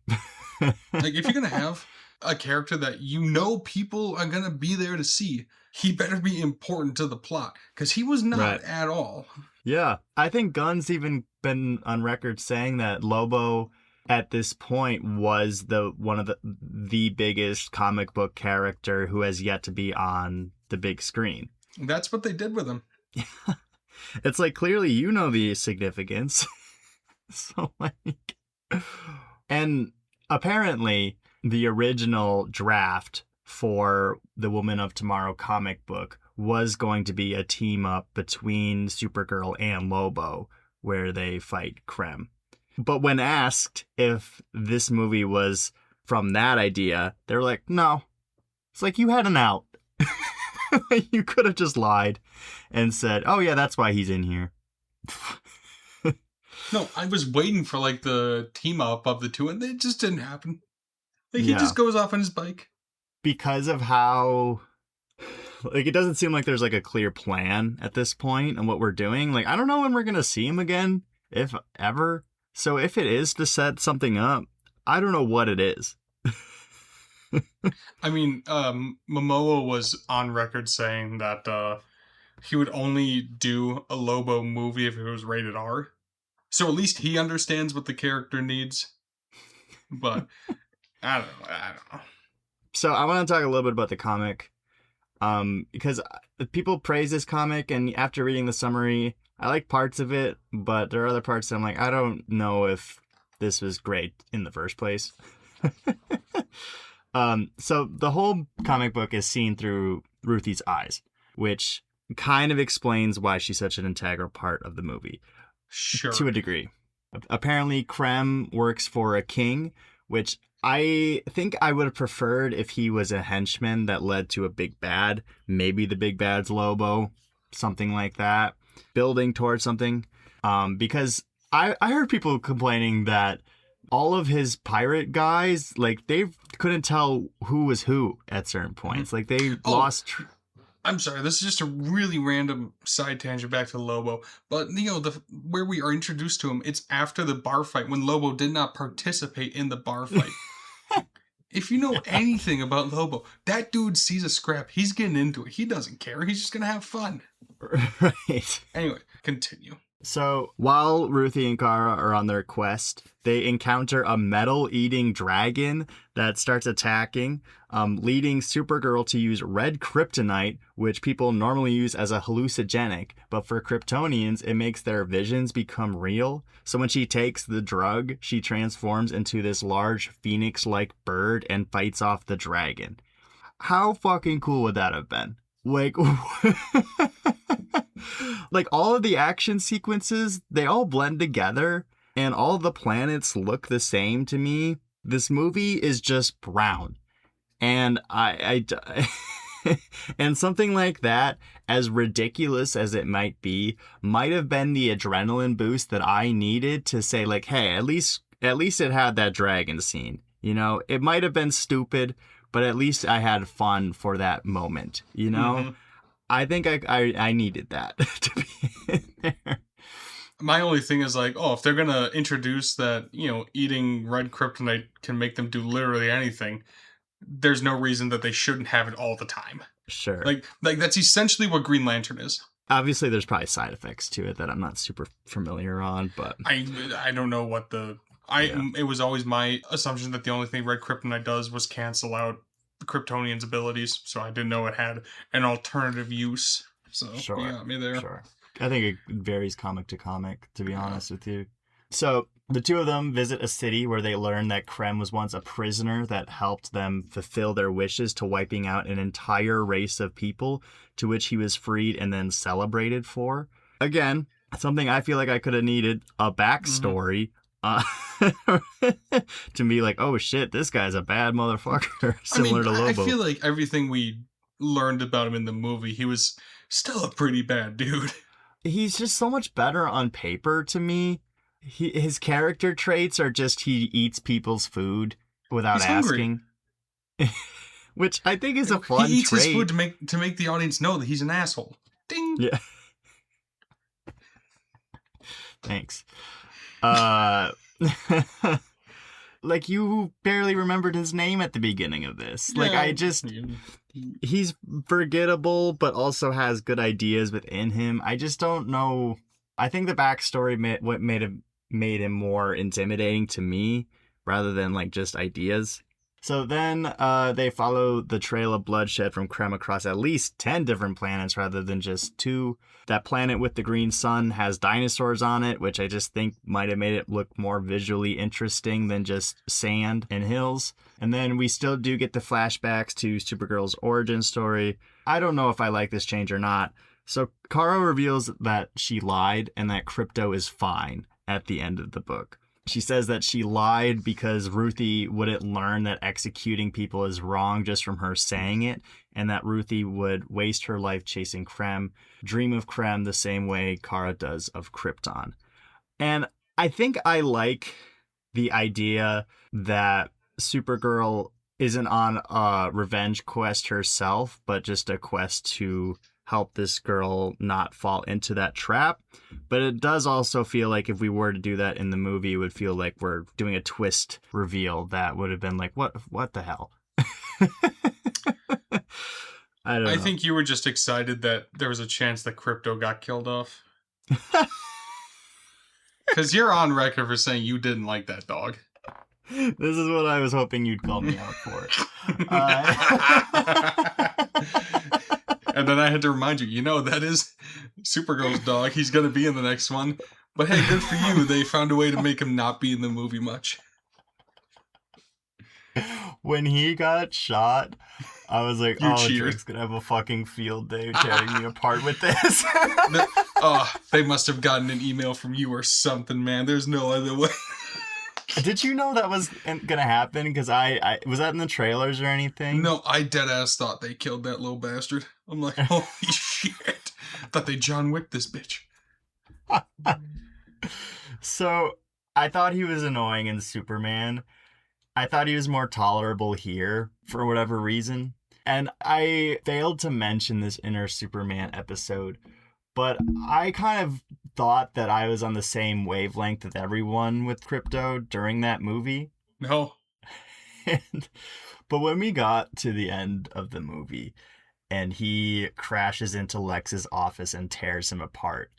Like, if you're going to have a character that you know people are going to be there to see, he better be important to the plot. Because he was not at all. Yeah. I think Gunn's even been on record saying that Lobo at this point was one of the biggest comic book character who has yet to be on the big screen. That's what they did with him. It's like clearly you know the significance. So like, and apparently the original draft for the Woman of Tomorrow comic book was going to be a team up between Supergirl and Lobo where they fight Krem. But when asked if this movie was from that idea, they're like, no. It's like you had an out. You could have just lied and said, oh yeah, that's why he's in here. No, I was waiting for like the team up of the two, and it just didn't happen. Like he Yeah. just goes off on his bike. Because of how, like, it doesn't seem like there's like a clear plan at this point on what we're doing. Like, I don't know when we're gonna see him again, if ever. So if it is to set something up, I don't know what it is. I mean, Momoa was on record saying that he would only do a Lobo movie if it was rated R. So at least he understands what the character needs. But I don't know. I don't know. So I want to talk a little bit about the comic, because people praise this comic, and after reading the summary, I like parts of it, but there are other parts that I'm like, I don't know if this was great in the first place. So the whole comic book is seen through Ruthie's eyes, which kind of explains why she's such an integral part of the movie. Sure. To a degree. Apparently, Krem works for a king, which I think I would have preferred if he was a henchman that led to a big bad. Maybe the big bad's Lobo, something like that. Building towards something. Because I heard people complaining that all of his pirate guys, like, they couldn't tell who was who at certain points. Like, they lost... I'm sorry, this is just a really random side tangent back to Lobo. But, you know, where we are introduced to him, it's after the bar fight when Lobo did not participate in the bar fight. If you know anything about Lobo, that dude sees a scrap. He's getting into it. He doesn't care. He's just going to have fun. Right. Anyway, continue. So while Ruthie and Kara are on their quest, they encounter a metal-eating dragon that starts attacking, leading Supergirl to use red kryptonite, which people normally use as a hallucinogenic, but for Kryptonians, it makes their visions become real. So when she takes the drug, she transforms into this large phoenix-like bird and fights off the dragon. How fucking cool would that have been? Like, like all of the action sequences, they all blend together and all of the planets look the same to me. This movie is just brown. And and something like that, as ridiculous as it might be, might have been the adrenaline boost that I needed to say like, hey, at least it had that dragon scene. You know, it might have been stupid, but at least I had fun for that moment, you know? Mm-hmm. I think I needed that to be in there. My only thing is like, oh, if they're going to introduce that, you know, eating red kryptonite can make them do literally anything, there's no reason that they shouldn't have it all the time. Sure. Like that's essentially what Green Lantern is. Obviously, there's probably side effects to it that I'm not super familiar on, but... I don't know what the... It was always my assumption that the only thing red kryptonite does was cancel out Kryptonian's abilities, so I didn't know it had an alternative use. So sure. You got me there. Sure. I think it varies comic to comic, to be honest with you. So the two of them visit a city where they learn that Krem was once a prisoner that helped them fulfill their wishes to wiping out an entire race of people, to which he was freed and then celebrated for. Again, something I feel like I could have needed a backstory. To be like, oh shit, this guy's a bad motherfucker, similar to Lobo. I feel like everything we learned about him in the movie, he was still a pretty bad dude. He's just so much better on paper to me. His character traits are just he eats people's food without asking. Which I think is a fun trait. He eats his food to make the audience know that he's an asshole. Ding! Yeah. Thanks. Like, you barely remembered his name at the beginning of this. Yeah. Like, he's forgettable, but also has good ideas within him. I just don't know. I think the backstory made him more intimidating to me, rather than, like, just ideas. So then they follow the trail of bloodshed from Krem across at least 10 different planets rather than just 2. That planet with the green sun has dinosaurs on it, which I just think might have made it look more visually interesting than just sand and hills. And then we still do get the flashbacks to Supergirl's origin story. I don't know if I like this change or not. So Kara reveals that she lied and that Crypto is fine at the end of the book. She says that she lied because Ruthie wouldn't learn that executing people is wrong just from her saying it, and that Ruthie would waste her life chasing Krem, dream of Krem the same way Kara does of Krypton. And I think I like the idea that Supergirl isn't on a revenge quest herself, but just a quest to help this girl not fall into that trap. But it does also feel like if we were to do that in the movie, it would feel like we're doing a twist reveal that would have been like, what the hell? I don't I know. think you were just excited that there was a chance that Crypto got killed off. Because you're on record for saying you didn't like that dog. This is what I was hoping you'd call me out for. And then I had to remind you, that is Supergirl's dog. He's going to be in the next one. But hey, good for you. They found a way to make him not be in the movie much. When he got shot, I was like, You oh, cheered. Drake's going to have a fucking field day tearing me apart with this. They must have gotten an email from you or something, man. There's no other way. Did you know that was gonna happen? Because I was that in the trailers or anything? No, I deadass thought they killed that little bastard. I'm like, holy shit. Thought they John Wick this bitch. So I thought he was annoying in Superman. I thought he was more tolerable here for whatever reason. And I failed to mention this in our Superman episode, but I kind of thought that I was on the same wavelength with everyone with Crypto during that movie. No. But when we got to the end of the movie and he crashes into Lex's office and tears him apart,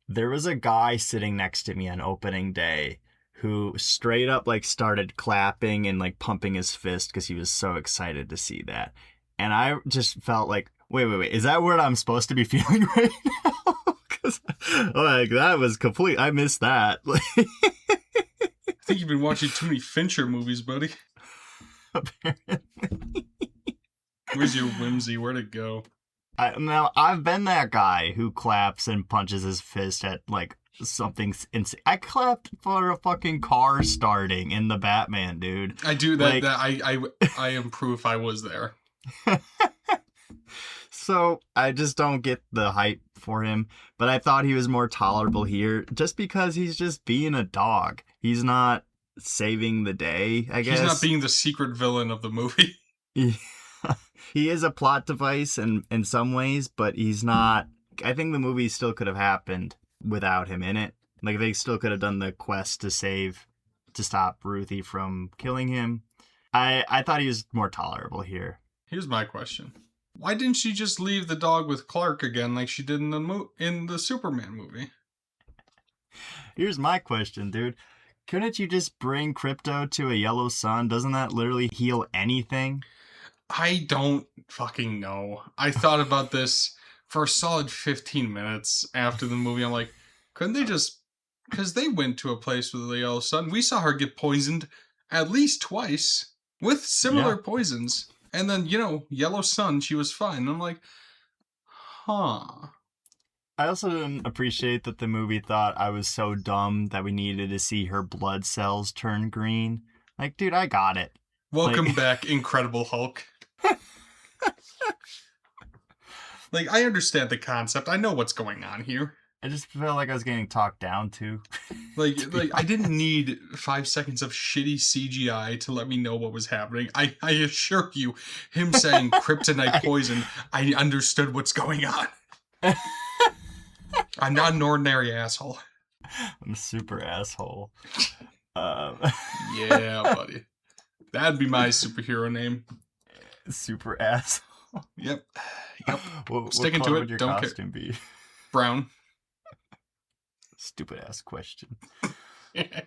there was a guy sitting next to me on opening day who straight up started clapping and pumping his fist because he was so excited to see that. And I just felt like, wait, is that what I'm supposed to be feeling right now? Because that was complete. I missed that. I think you've been watching too many Fincher movies, buddy. Apparently. Where's your whimsy? Where'd it go? Now, I've been that guy who claps and punches his fist at something insane. I clapped for a fucking car starting in the Batman, dude. I do that. I am proof I was there. So I just don't get the hype for him, but I thought he was more tolerable here just because he's just being a dog. He's not saving the day, I guess. He's not being the secret villain of the movie. He is a plot device in some ways, but he's not. I think the movie still could have happened without him in it. They still could have done the quest to stop Ruthie from killing him. I thought he was more tolerable here. Here's my question. Why didn't she just leave the dog with Clark again like she did in the Superman movie? Here's my question, dude. Couldn't you just bring Crypto to a yellow sun? Doesn't that literally heal anything? I don't fucking know. I thought about this for a solid 15 minutes after the movie. I'm like, couldn't they just... Because they went to a place with the yellow sun. We saw her get poisoned at least twice with similar poisons. And then, yellow sun, she was fine. I'm like, huh. I also didn't appreciate that the movie thought I was so dumb that we needed to see her blood cells turn green. Dude, I got it. Welcome back, Incredible Hulk. I understand the concept. I know what's going on here. I just felt like I was getting talked down to. I didn't need 5 seconds of shitty CGI to let me know what was happening. I assure you, him saying kryptonite poison, I understood what's going on. I'm not an ordinary asshole. I'm a super asshole. Yeah, buddy. That'd be my superhero name. Super asshole. Yep. Sticking to it. Would your Don't costume be? Brown. Stupid ass question.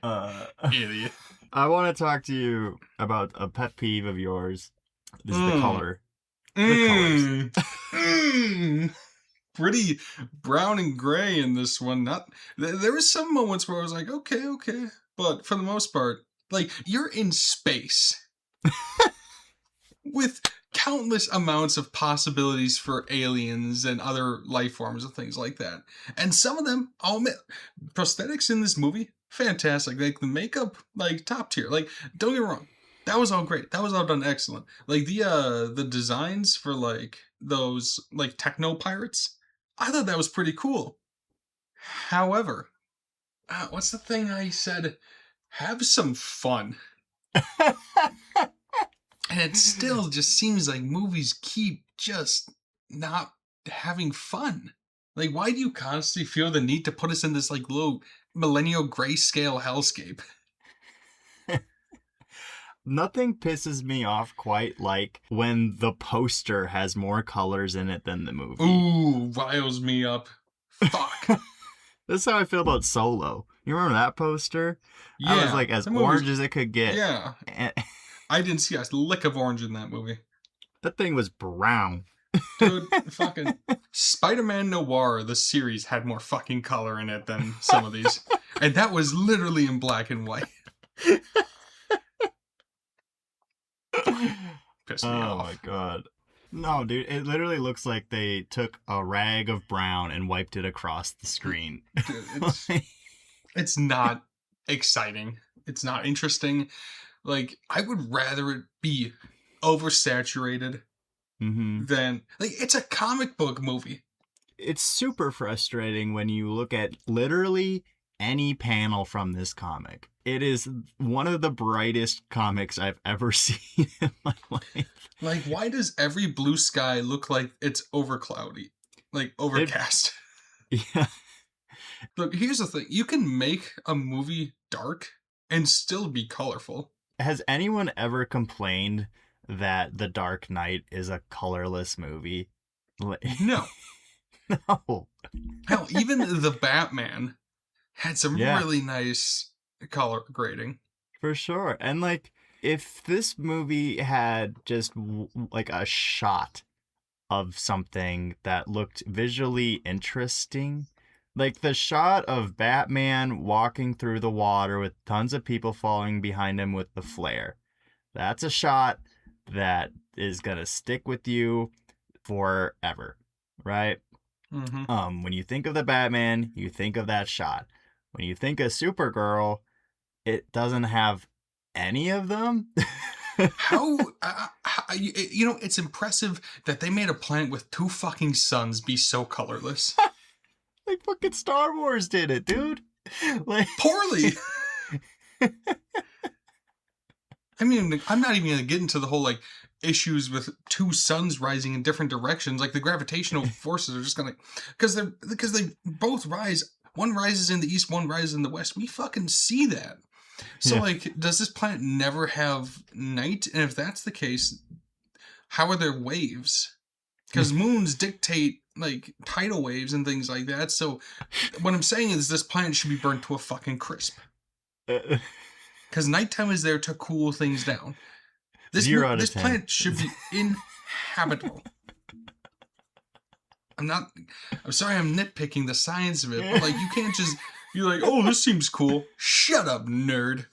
Uh, Idiot. I want to talk to you about a pet peeve of yours. This is the Mm. color. The colors. Mm. Mm. Pretty brown and gray in this one. Not there was some moments where I was like, okay, okay, but for the most part, like you're in space with countless amounts of possibilities for aliens and other life forms and things like that. And some of them, I'll admit, prosthetics in this movie, fantastic. Like the makeup, like top tier. Like, don't get me wrong. That was all great. That was all done excellent. Like the designs for like those like techno pirates, I thought that was pretty cool. However, what's the thing I said? Have some fun. And it still just seems like movies keep just not having fun. Like, why do you constantly feel the need to put us in this like little millennial grayscale hellscape? Nothing pisses me off quite like when the poster has more colors in it than the movie. Ooh, riles me up. Fuck. That's how I feel about Solo. You remember that poster? I was Yeah, like as that movie's orange as it could get. yeah. And I didn't see a lick of orange in that movie. that thing was brown. Dude, fucking Spider-Man Noir, the series, had more fucking color in it than some of these. And that was literally in black and white. Pissed me Oh my off. god. No, dude, it literally looks like they took a rag of brown and wiped it across the screen. Dude, it's not exciting. It's not interesting. Like, I would rather it be oversaturated Mm-hmm. than like it's a comic book movie. It's super frustrating when you look at literally any panel from this comic. It is one of the brightest comics I've ever seen in my life. Like, why does every blue sky look like it's over cloudy? Like overcast. Yeah. Look, here's the thing. You can make a movie dark and still be colorful. Has anyone ever complained that The Dark Knight is a colorless movie? No. No. Hell, even the Batman had some Yeah. really nice color grading. For sure. And like if this movie had just like a shot of something that looked visually interesting, like the shot of Batman walking through the water with tons of people following behind him with the flare. That's a shot that is going to stick with you forever, right? Mm-hmm. When you think of the Batman, you think of that shot. When you think of Supergirl, it doesn't have any of them. You know, it's impressive that they made a planet with two fucking suns be so colorless. Like fucking Star Wars did it, dude. Like Poorly. I mean, I'm not even gonna get into the whole like issues with two suns rising in different directions. Like the gravitational forces are just gonna because they both rise. One rises in the east, one rises in the west. We fucking see that. So Yeah. like, does this planet never have night? And if that's the case, how are there waves? Because moons dictate like tidal waves and things like that. So what I'm saying is this planet should be burnt to a fucking crisp. Because nighttime is there to cool things down. This 0 out of this 10. planet should be inhabitable. I'm sorry I'm nitpicking the science of it, but like you can't just be like, oh, this seems cool. Shut up, nerd.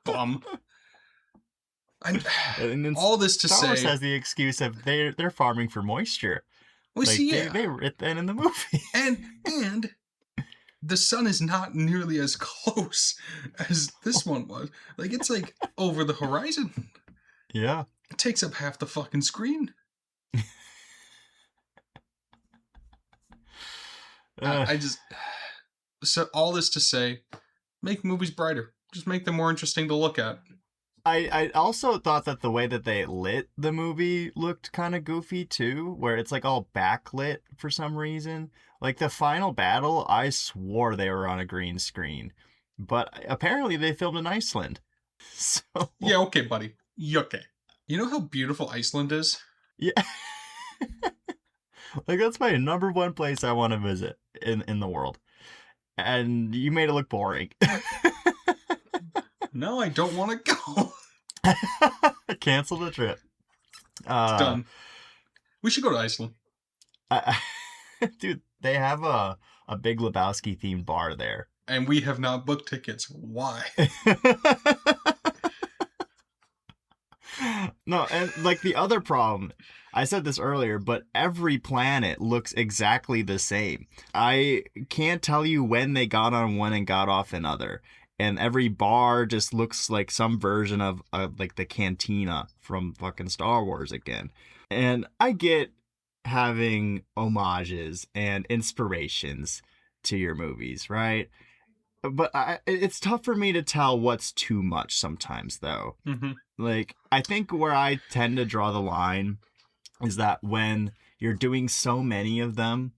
Bum. And All this to Star Wars say, has the excuse of they're farming for moisture. we Like see, yeah. they writ that in the movie. And the sun is not nearly as close as this one was. Like it's like over the horizon. Yeah. It takes up half the fucking screen. I just so all this to say, make movies brighter. Just make them more interesting to look at. I also thought that the way that they lit the movie looked kind of goofy too, where it's like all backlit for some reason. Like the final battle, I swore they were on a green screen, but apparently they filmed in Iceland. So Yeah, okay, buddy. Okay. You know how beautiful Iceland is? yeah, like that's my number one place I want to visit in the world. and you made it look boring. No, I don't want to go. Cancel the trip. It's Uh, done. We should go to Iceland. I, dude, they have a Big Lebowski themed bar there. And we have not booked tickets. Why? No, and like the other problem, I said this earlier, but every planet looks exactly the same. I can't tell you when they got on one and got off another. And every bar just looks like some version of like the cantina from fucking Star Wars again. And I get having homages and inspirations to your movies, right? But it's tough for me to tell what's too much sometimes, though. Mm-hmm. Like, I think where I tend to draw the line is that when you're doing so many of them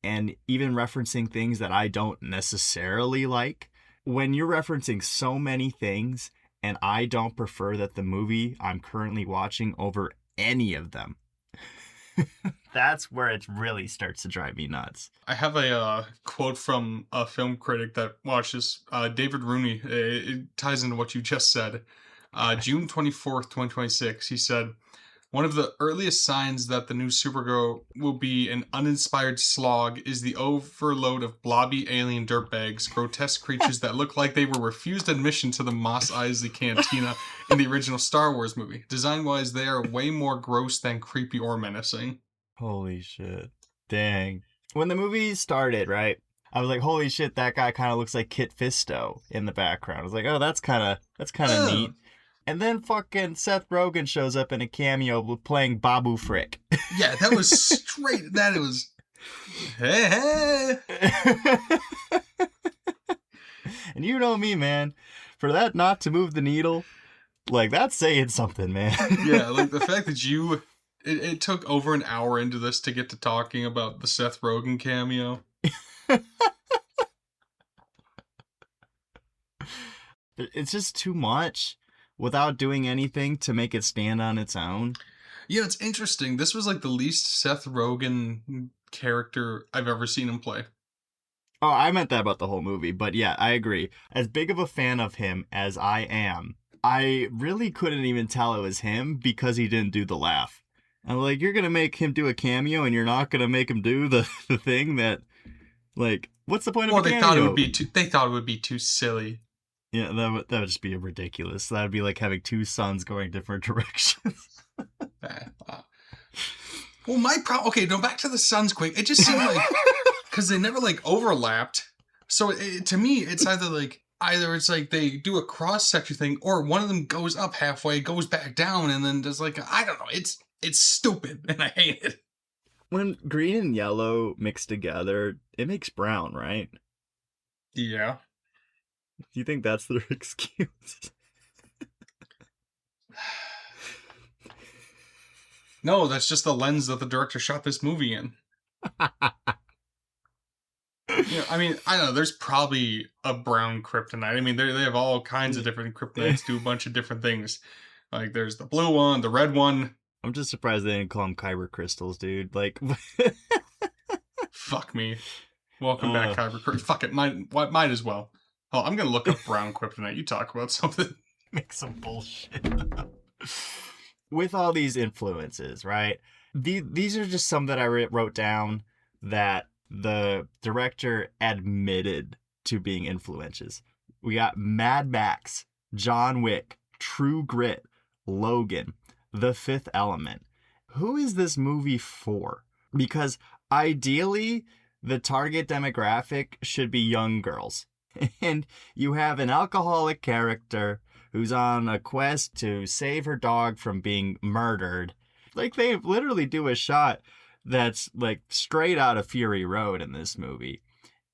and even referencing things that I don't necessarily like, when you're referencing so many things and I don't prefer that the movie I'm currently watching over any of them, that's where it really starts to drive me nuts. I have a quote from a film critic that watches, David Rooney. It ties into what you just said. June 24th, 2026, he said, "One of the earliest signs that the new Supergirl will be an uninspired slog is the overload of blobby alien dirtbags, grotesque creatures that look like they were refused admission to the Mos Eisley Cantina in the original Star Wars movie. Design-wise, they are way more gross than creepy or menacing." Holy shit. Dang. When the movie started, right, I was like, holy shit, that guy kind of looks like Kit Fisto in the background. I was like, oh, that's kind of neat. And then fucking Seth Rogen shows up in a cameo playing Babu Frick. Yeah, that was straight. That was. Hey, hey. And you know me, man. For that not to move the needle, like, that's saying something, man. Yeah, like the fact that you. It took over an hour into this to get to talking about the Seth Rogen cameo. It's just too much without doing anything to make it stand on its own. Yeah, it's interesting. This was like the least Seth Rogen character I've ever seen him play. Oh, I meant that about the whole movie, but yeah, I agree. As big of a fan of him as I am, I really couldn't even tell it was him because he didn't do the laugh. I'm like, you're going to make him do a cameo and you're not going to make him do the thing that, like, what's the point of a cameo? They thought it would be too silly. Yeah, that would just be ridiculous. That would be like having two sons going different directions. Well, my problem... Okay, no, back to the sons quick. It just seemed like... Because they never, like, overlapped. So, to me, it's either it's like they do a cross-section thing, or one of them goes up halfway, goes back down, and then does, like, I don't know. It's stupid, and I hate it. When green and yellow mix together, it makes brown, right? Yeah. Do you think that's their excuse? No, that's just the lens that the director shot this movie in. I mean, I don't know. There's probably a brown kryptonite. I mean, they have all kinds of different kryptonites, do a bunch of different things. Like, there's the blue one, the red one. I'm just surprised they didn't call them kyber crystals, dude. Like, fuck me. Welcome back, kyber crystals. Fuck it, might as well. Oh, I'm gonna look up brown kryptonite. You talk about something. Make some bullshit. With all these influences, right? These are just some that I wrote down that the director admitted to being influences. We got Mad Max, John Wick, True Grit, Logan, The Fifth Element. Who is this movie for? Because ideally, the target demographic should be young girls. And you have an alcoholic character who's on a quest to save her dog from being murdered. Like, they literally do a shot that's like straight out of Fury Road in this movie.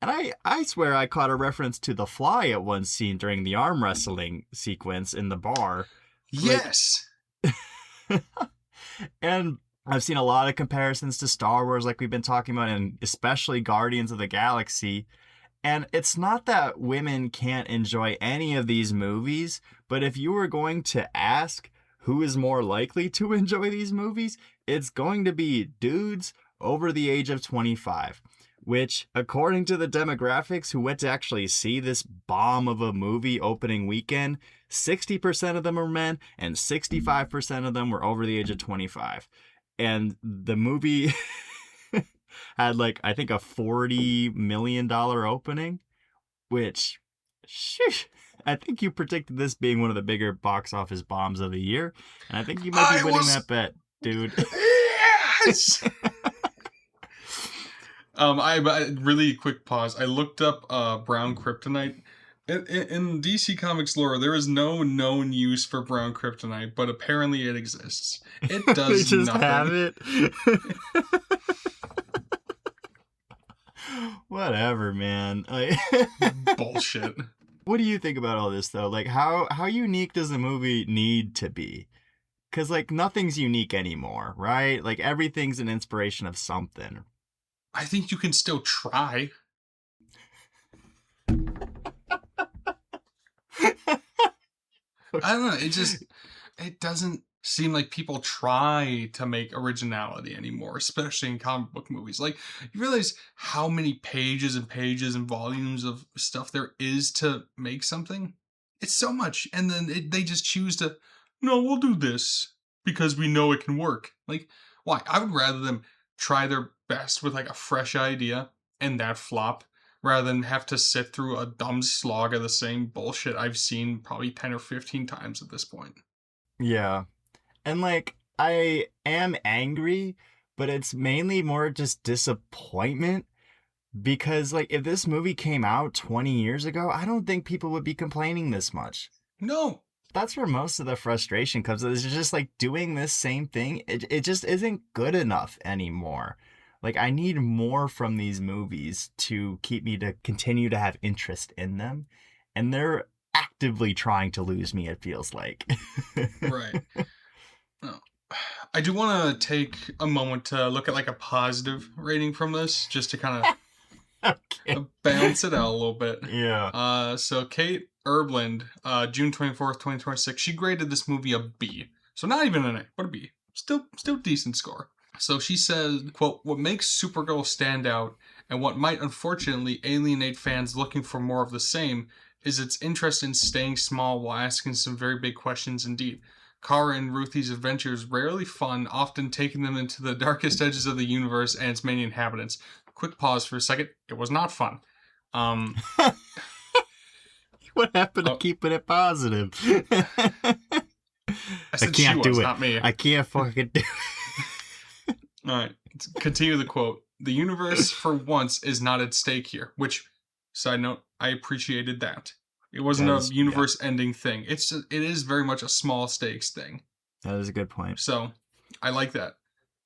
And I swear I caught a reference to The Fly at one scene during the arm wrestling sequence in the bar. Yes! Like, and I've seen a lot of comparisons to Star Wars like we've been talking about, and especially Guardians of the Galaxy. And it's not that women can't enjoy any of these movies, but if you were going to ask who is more likely to enjoy these movies, it's going to be dudes over the age of 25. which, according to the demographics who went to actually see this bomb of a movie opening weekend, 60% of them were men and 65% of them were over the age of 25. And the movie had, like, I think a $40 million opening, which, sheesh, I think you predicted this being one of the bigger box office bombs of the year. And I think you might be I winning was that bet, dude. yes. I really quick pause. I looked up brown kryptonite. In DC Comics lore, there is no known use for brown kryptonite, but apparently it exists. It They does just have nothing. it. Whatever, man. Like, Bullshit. what do you think about all this though? Like, how unique does the movie need to be? Because, like, nothing's unique anymore, right? Like, everything's an inspiration of something. I think you can still try. I don't know. It doesn't seem like people try to make originality anymore, especially in comic book movies. Like, you realize how many pages and pages and volumes of stuff there is to make something? It's so much. And then they just choose to, no, we'll do this because we know it can work. Like, why? I would rather them try their best with like a fresh idea and that flop rather than have to sit through a dumb slog of the same bullshit I've seen probably 10 or 15 times at this point. Yeah. And, like, I am angry, but it's mainly more just disappointment because, like, if this movie came out 20 years ago, I don't think people would be complaining this much. No. That's where most of the frustration comes. It's just like doing this same thing. It just isn't good enough anymore. Like, I need more from these movies to keep me to continue to have interest in them. And they're actively trying to lose me, it feels like. Right. No. I do want to take a moment to look at like a positive rating from this just to kind Okay. of balance it out a little bit. Yeah. So Kate Erbland, June 24th, 2026, she graded this movie a B. So not even an A, but a B. Still decent score. So she said, quote, what makes Supergirl stand out and what might unfortunately alienate fans looking for more of the same is its interest in staying small while asking some very big questions indeed. Kara and Ruthie's adventures rarely fun, often taking them into the darkest edges of the universe and its many inhabitants. Quick pause for a second. It was not fun. Um, What happened to oh, keeping it positive? I I said she can't was, do it. not me. I can't fucking do it. All right, let's continue the quote. The universe, for once, is not at stake here. Which, side note, I appreciated that. It wasn't a Yeah, universe-ending thing. It is very much a small stakes thing. that is a good point. So, I like that.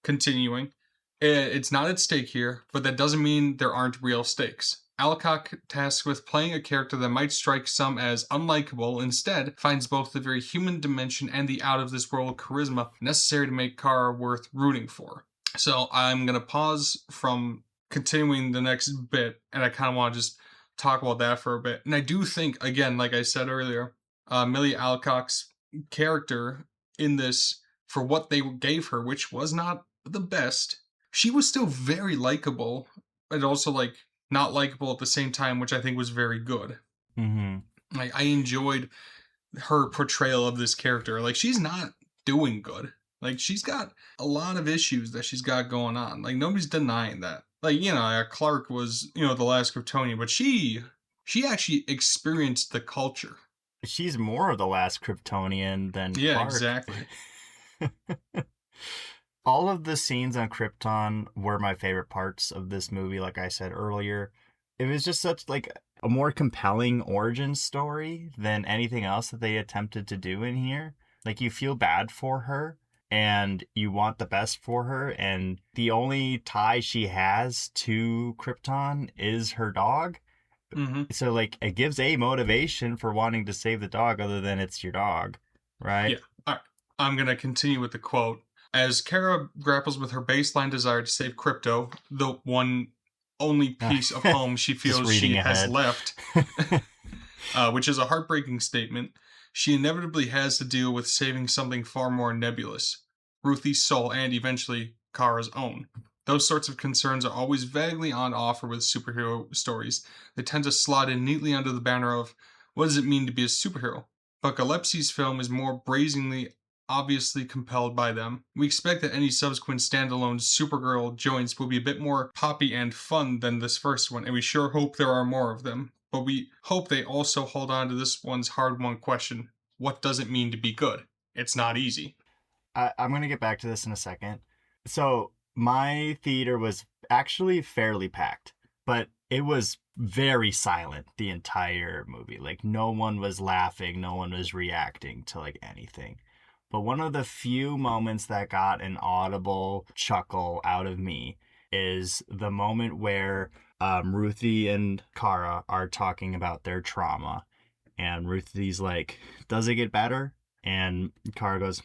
Continuing, it's not at stake here, but that doesn't mean there aren't real stakes. Alcock, tasked with playing a character that might strike some as unlikable, instead finds both the very human dimension and the out-of-this-world charisma necessary to make Kara worth rooting for. So I'm going to pause from continuing the next bit, and I kind of want to just talk about that for a bit. And I do think, again, like I said earlier, Millie Alcock's character in this, for what they gave her, which was not the best, she was still very likable, and also, like, not likable at the same time, which I think was very good. Mm-hmm. Like, I enjoyed her portrayal of this character. Like, she's not doing good. Like, she's got a lot of issues that she's got going on. Like, nobody's denying that. Like, Clark was, the last Kryptonian, but she actually experienced the culture. She's more of the last Kryptonian than Yeah, Clark. exactly. All of the scenes on Krypton were my favorite parts of this movie, like I said earlier. It was just such, like, a more compelling origin story than anything else that they attempted to do in here. Like, you feel bad for her and you want the best for her, and the only tie she has to Krypton is her dog. Mm-hmm. So, like, it gives a motivation for wanting to save the dog other than it's your dog, right? Yeah. All right. I'm going to continue with the quote. As Kara grapples with her baseline desire to save Crypto, the one only piece of home she feels she has left, which is a heartbreaking statement, she inevitably has to deal with saving something far more nebulous, Ruthie's soul and eventually Kara's own. Those sorts of concerns are always vaguely on offer with superhero stories. They tend to slot in neatly under the banner of what does it mean to be a superhero? But Gillespie's film is more brazenly obviously compelled by them. We expect that any subsequent standalone Supergirl joints will be a bit more poppy and fun than this first one, and we sure hope there are more of them. But we hope they also hold on to this one's hard won question: what does it mean to be good? It's not easy. I'm going to get back to this in a second. So, my theater was actually fairly packed, but it was very silent the entire movie. Like, no one was laughing, no one was reacting to like anything. But one of the few moments that got an audible chuckle out of me is the moment where Ruthie and Kara are talking about their trauma. And Ruthie's like, does it get better? And Kara goes,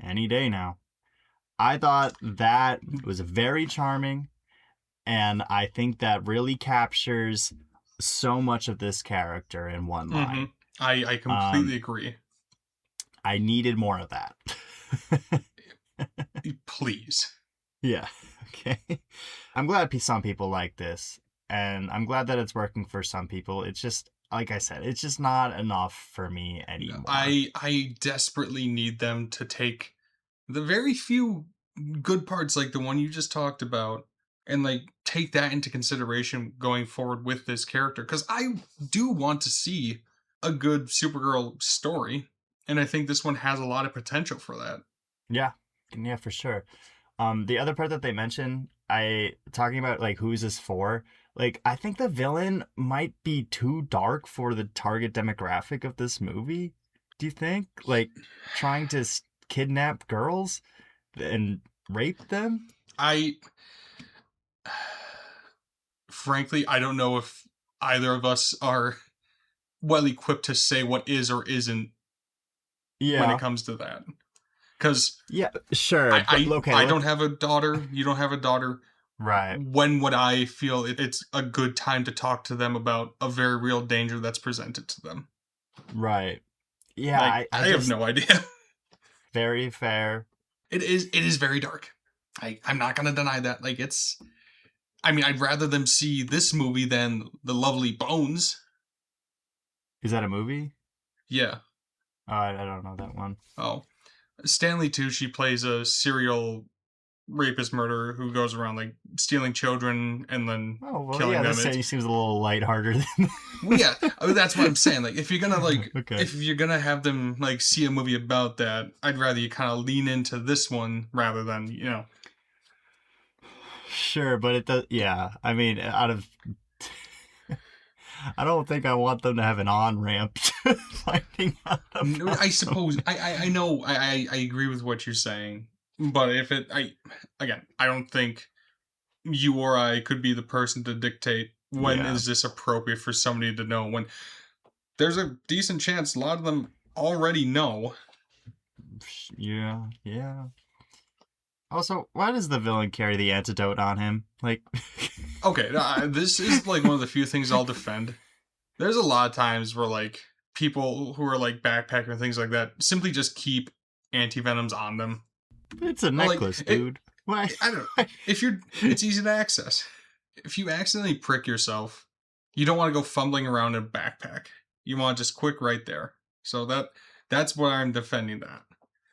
any day now. I thought that was very charming, and I think that really captures so much of this character in one Mm-hmm. line. I completely agree. I needed more of that. Please. Yeah. Okay. I'm glad some people like this, and I'm glad that it's working for some people. It's just, like I said, it's just not enough for me anymore. I desperately need them to take the very few good parts, like the one you just talked about, and like take that into consideration going forward with this character. Because I do want to see a good Supergirl story, and I think this one has a lot of potential for that. Yeah. Yeah, for sure. The other part that they mentioned, talking about like who's this for? Like, I think the villain might be too dark for the target demographic of this movie. Do you think? Like, trying to kidnap girls and rape them? I frankly, I don't know if either of us are well equipped to say what is or isn't when it Yeah. comes to that. Because Yeah, sure. But okay, I don't have a daughter. You don't have a daughter. right. When would I feel it's a good time to talk to them about a very real danger that's presented to them? Right. Yeah, Like, I I have just no idea. very fair. It is very dark. I'm not gonna deny that. Like, it's I mean, I'd rather them see this movie than The Lovely Bones. Is that a movie? Yeah. I don't know that one. Oh. Stanley Tucci plays a serial rapist murderer who goes around like stealing children and then Oh, well, killing yeah, them. this seems a little lighthearted than Well, yeah, I mean, that's what I'm saying. Like, if you're gonna Okay. if you're gonna have them like see a movie about that, I'd rather you kind of lean into this one rather than Sure, but it does. Yeah, I mean, I don't think I want them to have an on ramp to finding out No, about I them. suppose I know I agree with what you're saying, but if it I don't think you or I could be the person to dictate when Yeah, is this appropriate for somebody to know when there's a decent chance a lot of them already know. yeah, yeah. Also, why does the villain carry the antidote on him? Like, Okay, this is like one of the few things I'll defend. There's a lot of times where like people who are like backpacking and things like that simply just keep anti-venoms on them. it's a Like necklace, dude. Why? I don't know. If you're it's easy to access. If you accidentally prick yourself, you don't want to go fumbling around in a backpack. You want to just quick right there. So that's why I'm defending that.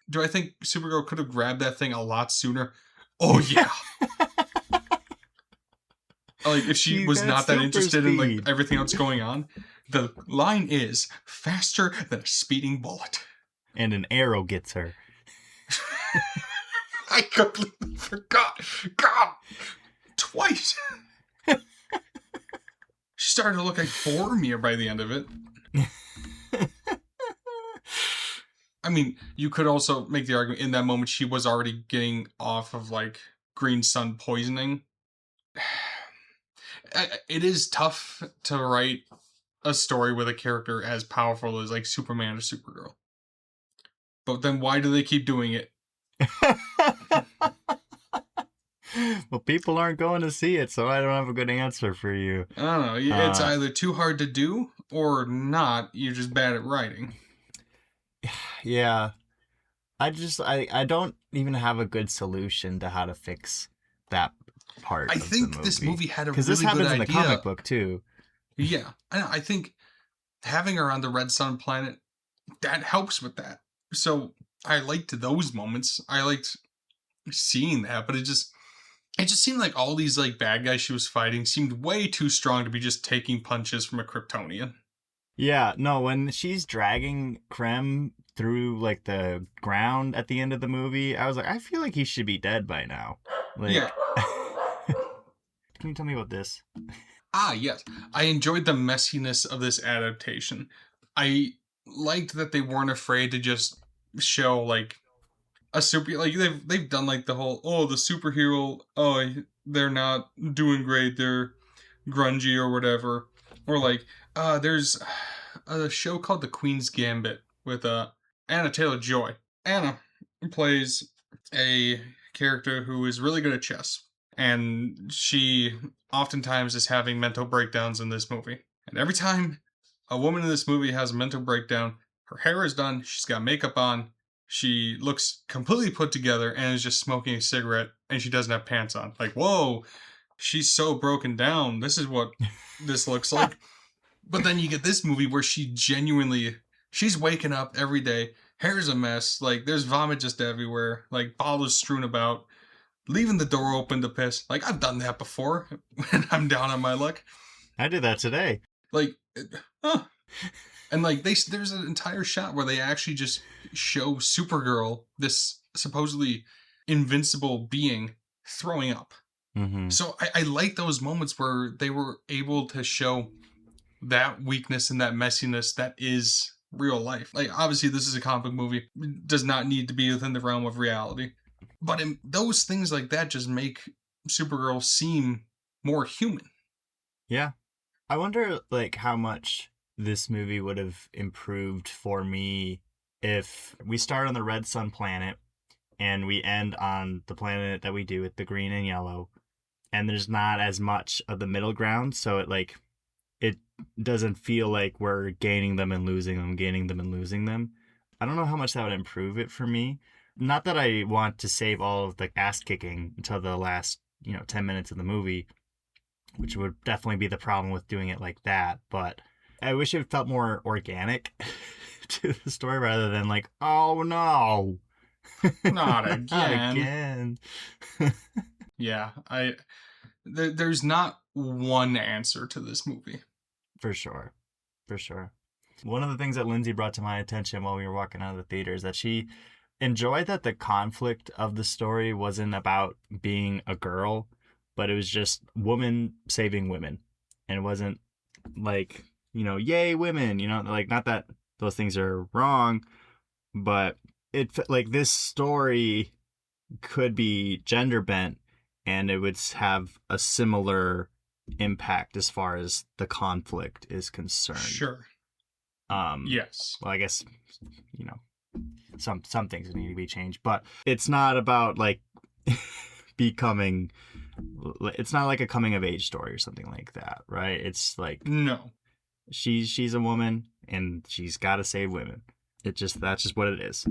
Do I think Supergirl could have grabbed that thing a lot sooner? Oh yeah. Like if she She was got not that super interested in like speed. everything else going on, the line is faster than a speeding bullet. And an arrow gets her. I completely forgot. God, twice. She started to look like Boromir by the end of it. I mean, you could also make the argument in that moment she was already getting off of like green sun poisoning. It is tough to write a story with a character as powerful as like Superman or Supergirl. But then why do they keep doing it? Well, people aren't going to see it, so I don't have a good answer for you. I don't know. It's either too hard to do or not. You're just bad at writing. Yeah. I don't even have a good solution to how to fix that part I of the think this movie. movie had a Because this really good happens in the idea. comic book too. Yeah, I think having her on the Red Sun planet, that helps with that. So I liked those moments. I liked seeing that, but it just seemed like all these like bad guys she was fighting seemed way too strong to be just taking punches from a Kryptonian. Yeah, no, when she's dragging Krem through like the ground at the end of the movie, I was like, I feel like he should be dead by now. Yeah. Like, can you tell me about this? Yes. I enjoyed the messiness of this adaptation. I liked that they weren't afraid to just show like a super like they've done like the whole the superhero they're not doing great, they're grungy or whatever, or like there's a show called The Queen's Gambit with Anna Taylor Joy. Anna plays a character who is really good at chess, and she oftentimes is having mental breakdowns in this movie. And every time a woman in this movie has a mental breakdown, her hair is done, she's got makeup on, she looks completely put together and is just smoking a cigarette, and she doesn't have pants on. Like, whoa, she's so broken down. This is what this looks like. But then you get this movie where she's waking up every day, hair's a mess, like there's vomit just everywhere, like bottles strewn about, leaving the door open to piss. Like I've done that before when I'm down on my luck. I did that today. Like, huh. And like there's an entire shot where they actually just show Supergirl, this supposedly invincible being, throwing up. Mm-hmm. So I like those moments where they were able to show that weakness and that messiness that is real life. Like obviously this is a comic book movie, it does not need to be within the realm of reality. But those things like that just make Supergirl seem more human. Yeah. I wonder like how much this movie would have improved for me if we start on the Red Sun planet and we end on the planet that we do with the green and yellow, and there's not as much of the middle ground, so it doesn't feel like we're gaining them and losing them, gaining them and losing them. I don't know how much that would improve it for me. Not that I want to save all of the ass kicking until the last 10 minutes of the movie, which would definitely be the problem with doing it like that, but I wish it felt more organic to the story rather than like, oh no, Not not again. again. Yeah, there's not one answer to this movie. For sure. For sure. One of the things that Lindsay brought to my attention while we were walking out of the theater is that she enjoyed that the conflict of the story wasn't about being a girl, but it was just women saving women. And it wasn't like, yay, women, like not that those things are wrong, but like this story could be gender bent and it would have a similar impact as far as the conflict is concerned. Sure. Yes. Well, I guess some things need to be changed, but it's not about like becoming. It's not like a coming of age story or something like that, right? It's like No. She's a woman and she's got to save women. That's just what it is.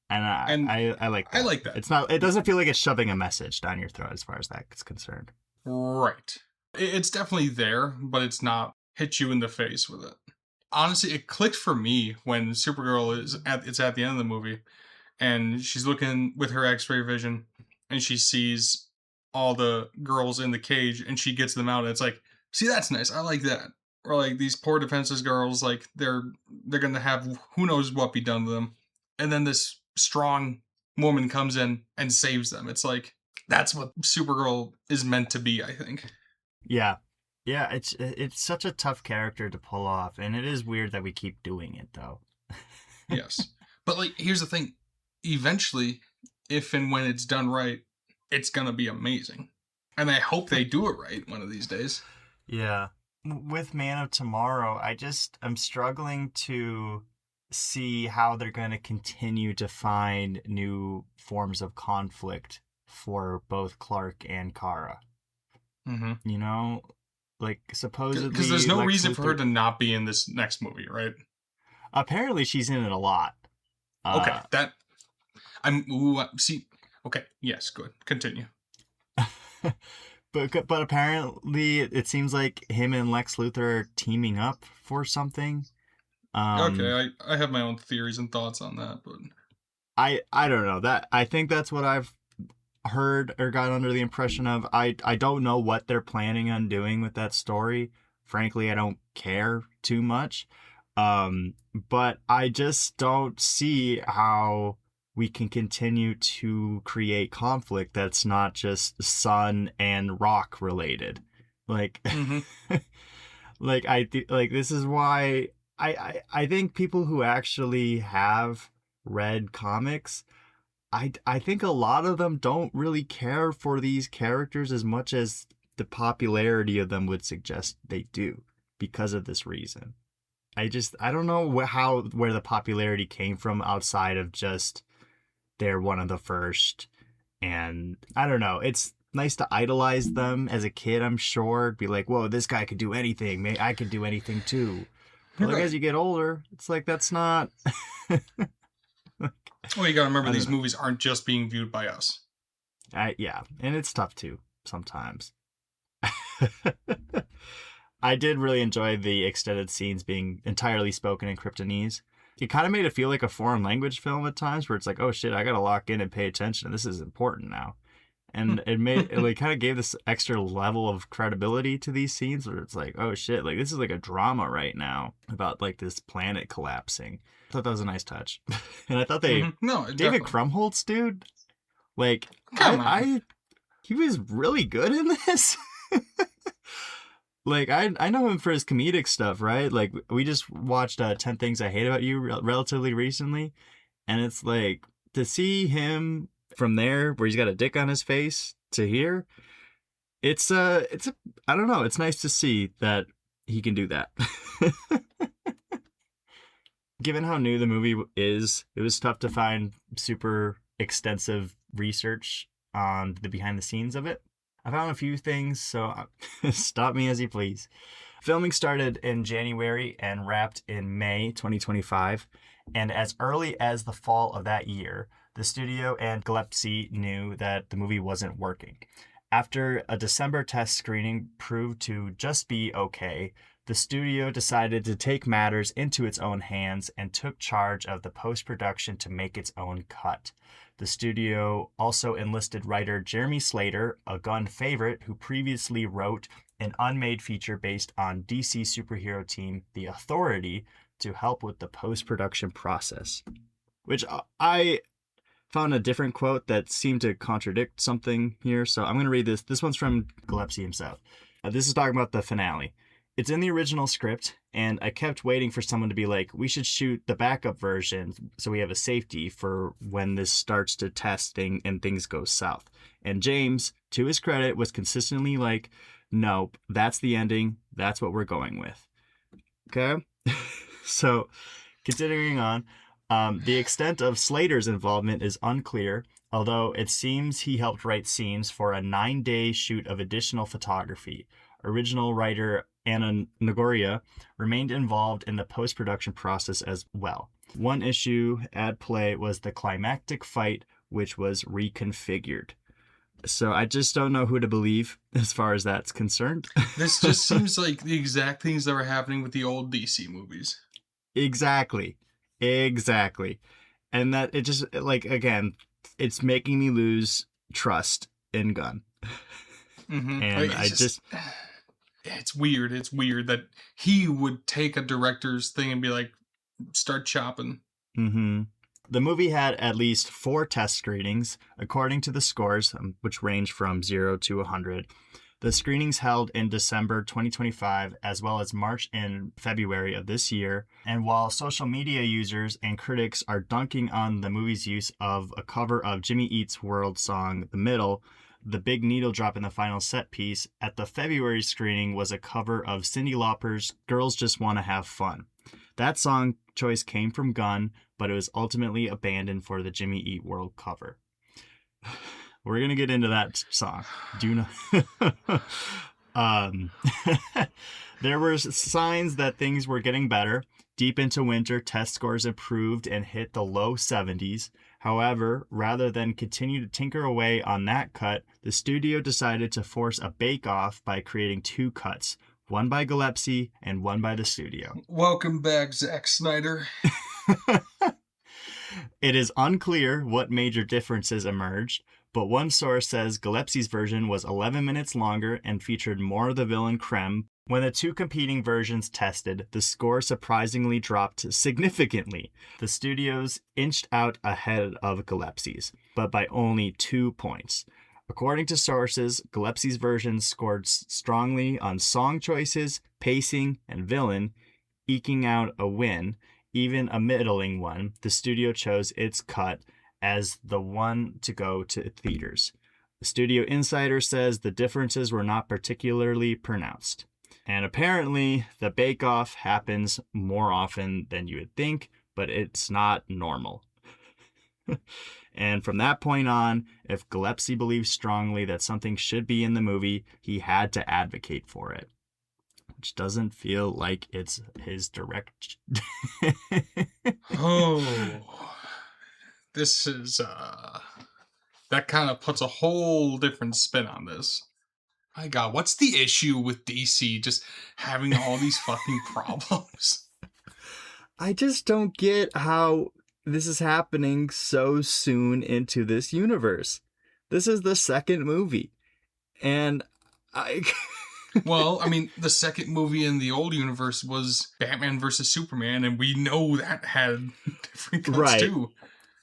And I like that. I like that. It doesn't feel like it's shoving a message down your throat as far as that's concerned. Right. It's definitely there, but it's not hit you in the face with it. Honestly, it clicked for me when Supergirl it's at the end of the movie, and she's looking with her X-ray vision, and she sees all the girls in the cage, and she gets them out, and it's like, see, that's nice. I like that. Or like these poor defenseless girls, like they're gonna have who knows what be done to them, and then this strong woman comes in and saves them. It's like that's what Supergirl is meant to be, I think. Yeah. Yeah, it's such a tough character to pull off, and it is weird that we keep doing it though. Yes. But like here's the thing. Eventually, if and when it's done right, it's gonna be amazing. And I hope they do it right one of these days. Yeah. With Man of Tomorrow, I'm struggling to see how they're going to continue to find new forms of conflict for both Clark and Kara. Mm-hmm. Like supposedly because there's no Lex reason for her Luthor- to not be in this next movie, right? Apparently, she's in it a lot. Okay, that see. Okay, yes, good. Continue. but apparently it seems like him and Lex Luthor are teaming up for something. Okay, Um, I have my own theories and thoughts on that, but I don't know that. I think that's what I've heard or got under the impression of. I don't know what they're planning on doing with that story. Frankly, I don't care too much. But I just don't see how we can continue to create conflict that's not just sun and rock related. Like mm-hmm. like like this is why I think people who actually have read comics, I think a lot of them don't really care for these characters as much as the popularity of them would suggest they do because of this reason. I don't know where the popularity came from outside of just they're one of the first, and I don't know. It's nice to idolize them as a kid, I'm sure. Be like, whoa, this guy could do anything. Maybe I could do anything too. But like as Right. you get older, it's like that's not. Well, you gotta remember I don't these know. movies aren't just being viewed by us. Yeah, and it's tough too sometimes. I did really enjoy the extended scenes being entirely spoken in Kryptonese. It kind of made it feel like a foreign language film at times, where it's like, oh shit, I gotta lock in and pay attention. This is important now, and it like kind of gave this extra level of credibility to these scenes, where it's like, oh shit, like this is like a drama right now about like this planet collapsing. I thought that was a nice touch, and I thought they No, David definitely. Krumholtz, dude, like Come on. I he was really good in this. Like I know him for his comedic stuff, right? Like we just watched 10 Things I Hate About You relatively recently, and it's like to see him from there where he's got a dick on his face to here, it's a I don't know, it's nice to see that he can do that. Given how new the movie is, it was tough to find super extensive research on the behind the scenes of it. I found a few things, so stop me as you please. Filming started in January and wrapped in May 2025, and as early as the fall of that year, the studio and Gillespie knew that the movie wasn't working. After a December test screening proved to just be okay, the studio decided to take matters into its own hands and took charge of the post production to make its own cut. The studio also enlisted writer Jeremy Slater, a Gunn favorite who previously wrote an unmade feature based on DC superhero team The Authority, to help with the post production process. Which I found a different quote that seemed to contradict something here, so I'm going to read this. This one's from Gillespie himself. This is talking about the finale. It's in the original script, and I kept waiting for someone to be like, we should shoot the backup version so we have a safety for when this starts to testing and things go south. And James, to his credit, was consistently like, nope, that's the ending. That's what we're going with. Okay? So, continuing on, the extent of Slater's involvement is unclear, although it seems he helped write scenes for a 9-day shoot of additional photography. Original writer Anna Nagoria remained involved in the post production process as well. One issue at play was the climactic fight, which was reconfigured. So I just don't know who to believe as far as that's concerned. This just seems like the exact things that were happening with the old DC movies. Exactly. Exactly. And that it just, like, again, it's making me lose trust in Gunn. And Like I it's just, just, it's weird. It's weird that he would take a director's thing and be like, start chopping. mm-hmm. The movie had at least 4 test screenings, according to the scores, which range from 0 to 100. The screenings held in December 2025, as well as March and February of this year. And while social media users and critics are dunking on the movie's use of a cover of Jimmy Eat's World song, The Middle, the big needle drop in the final set piece at the February screening was a cover of Cyndi Lauper's Girls Just Wanna Have Fun. That song choice came from Gunn, but it was ultimately abandoned for the Jimmy Eat World cover. We're gonna get into that song. Do not. um, there were signs that things were getting better. Deep into winter, test scores improved and hit the low 70s. However, rather than continue to tinker away on that cut, the studio decided to force a bake-off by creating two cuts, one by Gillespie and one by the studio. Welcome back, Zack Snyder. It is unclear what major differences emerged, but one source says Gillespie's version was 11 minutes longer and featured more of the villain Krem. When the two competing versions tested, the score surprisingly dropped significantly. The studios inched out ahead of Gillespie's, but by only 2 points. According to sources, Gillespie's version scored strongly on song choices, pacing, and villain, eking out a win, even a middling one. The studio chose its cut as the one to go to theaters. The studio insider says the differences were not particularly pronounced. And apparently, the bake-off happens more often than you would think, but it's not normal. And from that point on, if Gillespie believes strongly that something should be in the movie, he had to advocate for it. Which doesn't feel like it's his direct... Oh, this is, that kind of puts a whole different spin on this. My God, what's the issue with DC just having all these fucking problems? I just don't get how this is happening so soon into this universe. This is the second movie. And I... Well, I mean, the second movie in the old universe was Batman versus Superman, and we know that had different cuts Right. too.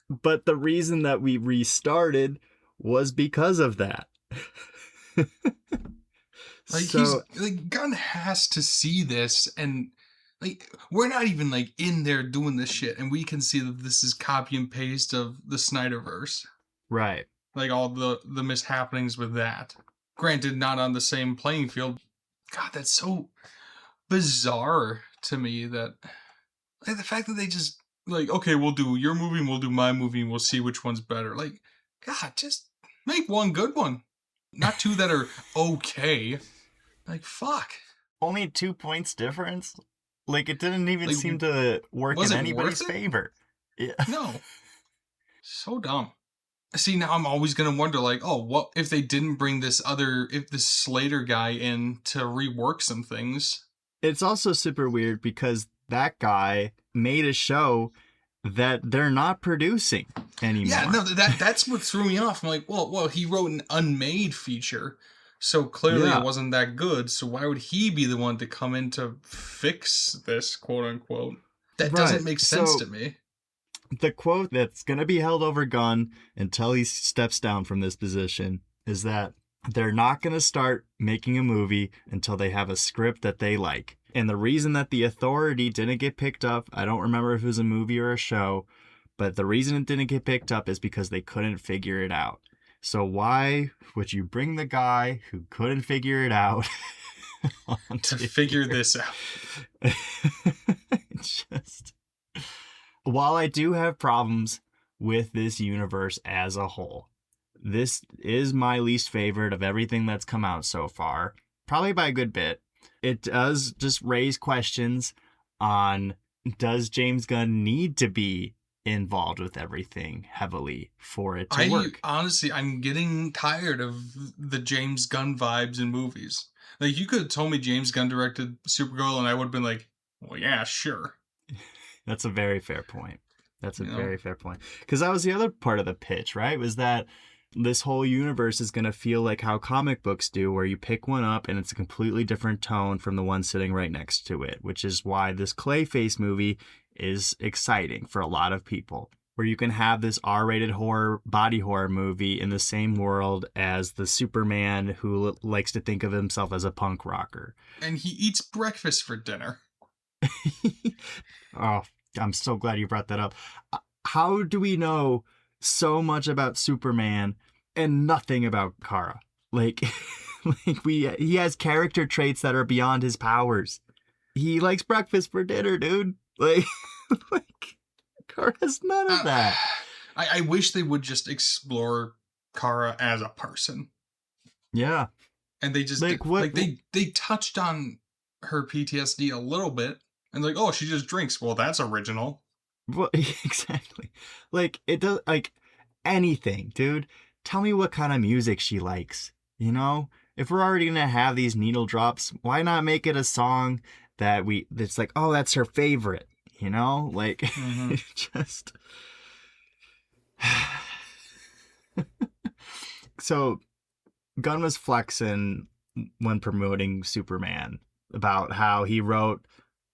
But the reason that we restarted was because of that. Like, so, Gunn has to see this, and like, we're not even like in there doing this shit, and we can see that this is copy and paste of the Snyderverse. right. Like all the mishappenings with that. Granted, not on the same playing field. God, that's so bizarre to me that, like, the fact that they just like, okay, we'll do your movie and we'll do my movie and we'll see which one's better. Like, God, just make one good one, not two that are okay. Like, fuck. Only 2 points difference? Like, it didn't even Like, seem to work was in it anybody's worth it? favor. Yeah. No. So dumb. See, now I'm always gonna wonder, like, oh, what if they didn't bring this Slater guy in to rework some things? It's also super weird because that guy made a show that they're not producing anymore. Yeah, no, that's what threw me off. I'm like, well, he wrote an unmade feature, so clearly Yeah. it wasn't that good. So why would he be the one to come in to fix this, quote unquote? That doesn't make sense to me. The quote that's going to be held over Gunn until he steps down from this position is that they're not going to start making a movie until they have a script that they like. And the reason that The Authority didn't get picked up, I don't remember if it was a movie or a show, but the reason it didn't get picked up is because they couldn't figure it out. So why would you bring the guy who couldn't figure it out to figure this out? Just... While I do have problems with this universe as a whole, this is my least favorite of everything that's come out so far, probably by a good bit. It does just raise questions on, does James Gunn need to be involved with everything heavily for it to work? Honestly, I'm getting tired of the James Gunn vibes in movies. Like, you could have told me James Gunn directed Supergirl and I would have been like, well, yeah, sure. That's a very fair point. Very fair point. Because that was the other part of the pitch, right? Was that this whole universe is going to feel like how comic books do, where you pick one up and it's a completely different tone from the one sitting right next to it, which is why this Clayface movie is exciting for a lot of people, where you can have this R-rated body horror movie in the same world as the Superman who likes to think of himself as a punk rocker. And he eats breakfast for dinner. Oh, I'm so glad you brought that up. How do we know so much about Superman and nothing about Kara? Like he has character traits that are beyond his powers. He likes breakfast for dinner, dude. Like Kara has none of that. I wish they would just explore Kara as a person. Yeah. And they just they touched on her PTSD a little bit. And like, oh, she just drinks. Well, that's original. Well, exactly. Like it does like anything, dude. Tell me what kind of music she likes. You know? If we're already gonna have these needle drops, why not make it a song that's like, oh, that's her favorite, you know? Like Hmm. just so Gunn was flexing when promoting Superman about how he wrote,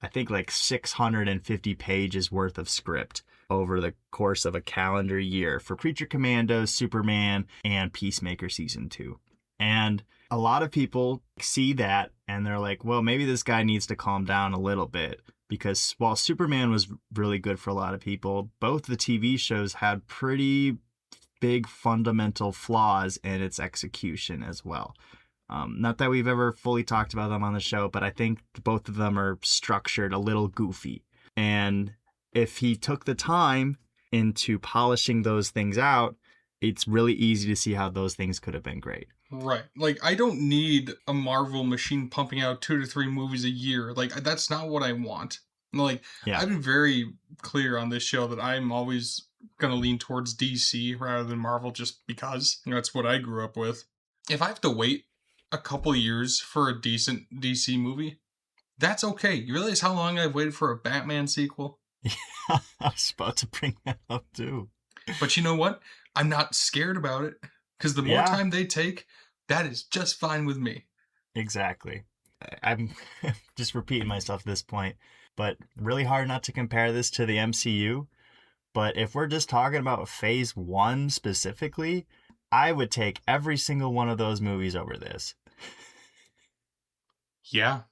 I think, like 650 pages worth of script over the course of a calendar year for Creature Commandos, Superman, and Peacemaker Season 2. And a lot of people see that and they're like, well, maybe this guy needs to calm down a little bit. Because while Superman was really good for a lot of people, both the TV shows had pretty big fundamental flaws in its execution as well. Not that we've ever fully talked about them on the show, but I think both of them are structured a little goofy. And if he took the time into polishing those things out, it's really easy to see how those things could have been great. Right. Like, I don't need a Marvel machine pumping out 2 to 3 movies a year. Like, that's not what I want. Like, Yeah. I've been very clear on this show that I'm always going to lean towards DC rather than Marvel just because that's what I grew up with. If I have to wait a couple years for a decent DC movie, that's okay. You realize how long I've waited for a Batman sequel? I was about to bring that up too. But you know what? I'm not scared about it because the more Yeah, time they take, that is just fine with me. exactly. I'm just repeating myself at this point, but really hard not to compare this to the MCU. But if we're just talking about phase one specifically, I would take every single one of those movies over this. Yeah.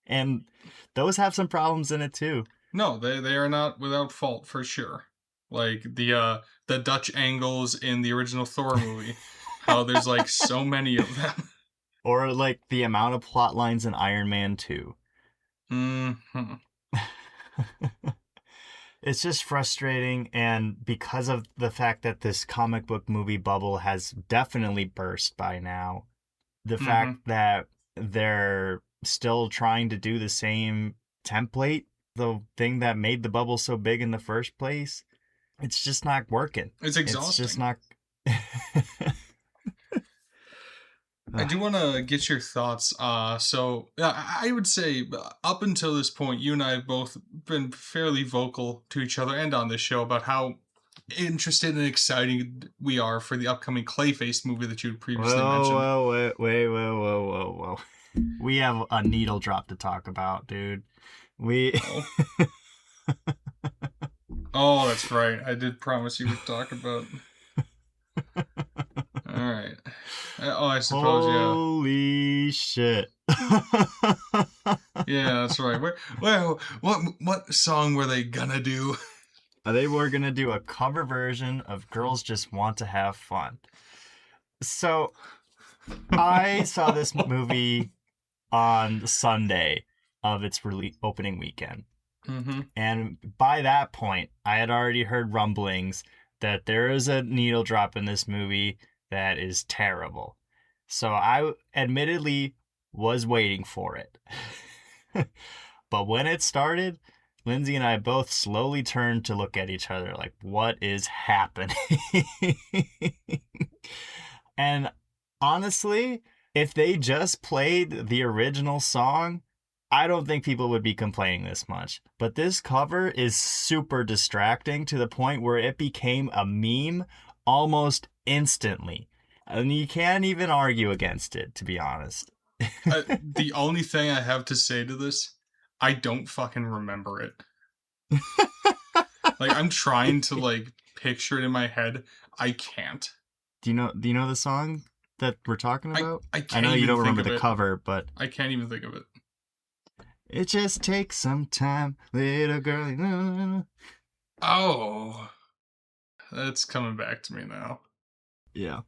And those have some problems in it too. No, they are not without fault for sure. Like the Dutch angles in the original Thor movie. How there's like so many of them. Or like the amount of plot lines in Iron Man 2. Hmm. It's just frustrating, and because of the fact that this comic book movie bubble has definitely burst by now, the fact Hmm. that they're still trying to do the same template, the thing that made the bubble so big in the first place, it's just not working. It's It's just exhausting. not. I do want to get your thoughts. So I would say up until this point, you and I have both been fairly vocal to each other and on this show about how interested and excited we are for the upcoming Clayface movie that you had previously mentioned. Whoa, wait, whoa. We have a needle drop to talk about, dude. We. Oh, oh, that's right. I did promise you would talk about. All right. Oh, I suppose, yeah. Holy shit. Yeah, that's right. What song were they gonna do? They were going to do a cover version of Girls Just Want to Have Fun. So I saw this movie on Sunday of its opening weekend. Mm-hmm. And by that point, I had already heard rumblings that there is a needle drop in this movie that is terrible. So I admittedly was waiting for it. But when it started, Lindsay and I both slowly turned to look at each other like, what is happening? And honestly, if they just played the original song, I don't think people would be complaining this much. But this cover is super distracting to the point where it became a meme almost instantly. And you can't even argue against it, to be honest. The only thing I have to say to this, I don't fucking remember it. Like I'm trying to like picture it in my head. I can't. Do you know the song that we're talking I about? I I can't know you even don't think remember of the it. cover, but I can't even think of it. it just takes some time, little girl. Oh, that's coming back to me now. Yeah.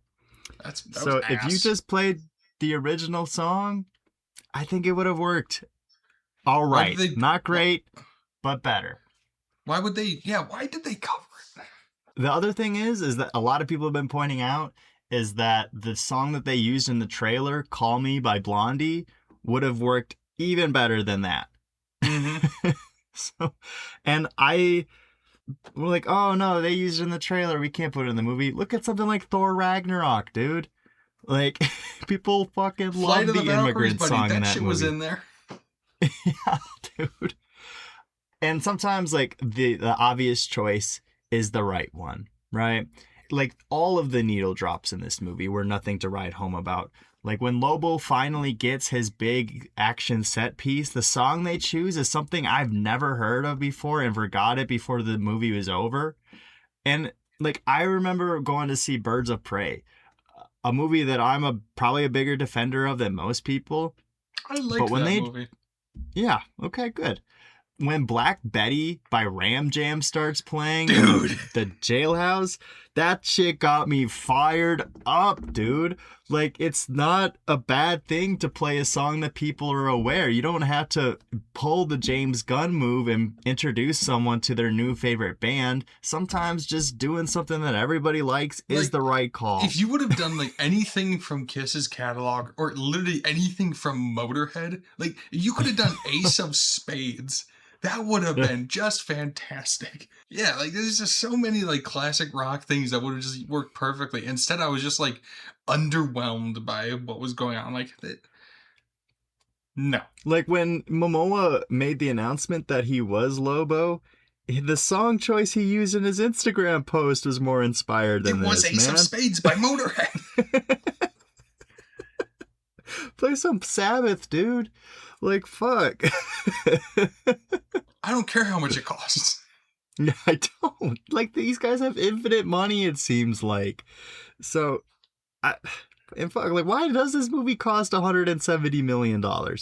That was So if you ass. just played the original song, I think it would have worked. All Why did right. they? Not Why, great, but better. why would they? Yeah, why did they cover it? The other thing is that a lot of people have been pointing out is that the song that they used in the trailer, Call Me by Blondie, would have worked even better than that. Mm-hmm. So, and I we're like, oh no, they used it in the trailer. We can't put it in the movie. Look at something like Thor Ragnarok, dude. Like, people fucking Flight love of the the Valkyries, immigrant buddy. song in That that shit was movie. in there. Yeah, dude. And sometimes, like, the obvious choice is the right one, right? Like, all of the needle drops in this movie were nothing to write home about. Like, when Lobo finally gets his big action set piece, the song they choose is something I've never heard of before and forgot it before the movie was over. And, like, I remember going to see Birds of Prey, a movie that I'm probably a bigger defender of than most people. I But liked when that they, movie. yeah, okay, good. When Black Betty by Ram Jam starts playing in Dude. the jailhouse, that shit got me fired up, dude. Like, it's not a bad thing to play a song that people are aware. You don't have to pull the James Gunn move and introduce someone to their new favorite band. Sometimes just doing something that everybody likes is Like, the right call. if you would have done like anything from Kiss's catalog or literally anything from Motorhead, like you could have done Ace of Spades. That would have been just fantastic. Yeah, like there's just so many like classic rock things that would have just worked perfectly. Instead, I was just like underwhelmed by what was going on. Like, no, Like when Momoa made the announcement that he was Lobo, the song choice he used in his Instagram post was more inspired it than was this, Ace of man. Spades by Motorhead. Play some Sabbath, dude. Like, fuck. I don't care how much it costs. I don't. Like, these guys have infinite money, it seems like. So, I. And fuck, like, why does this movie cost $170 million? Like,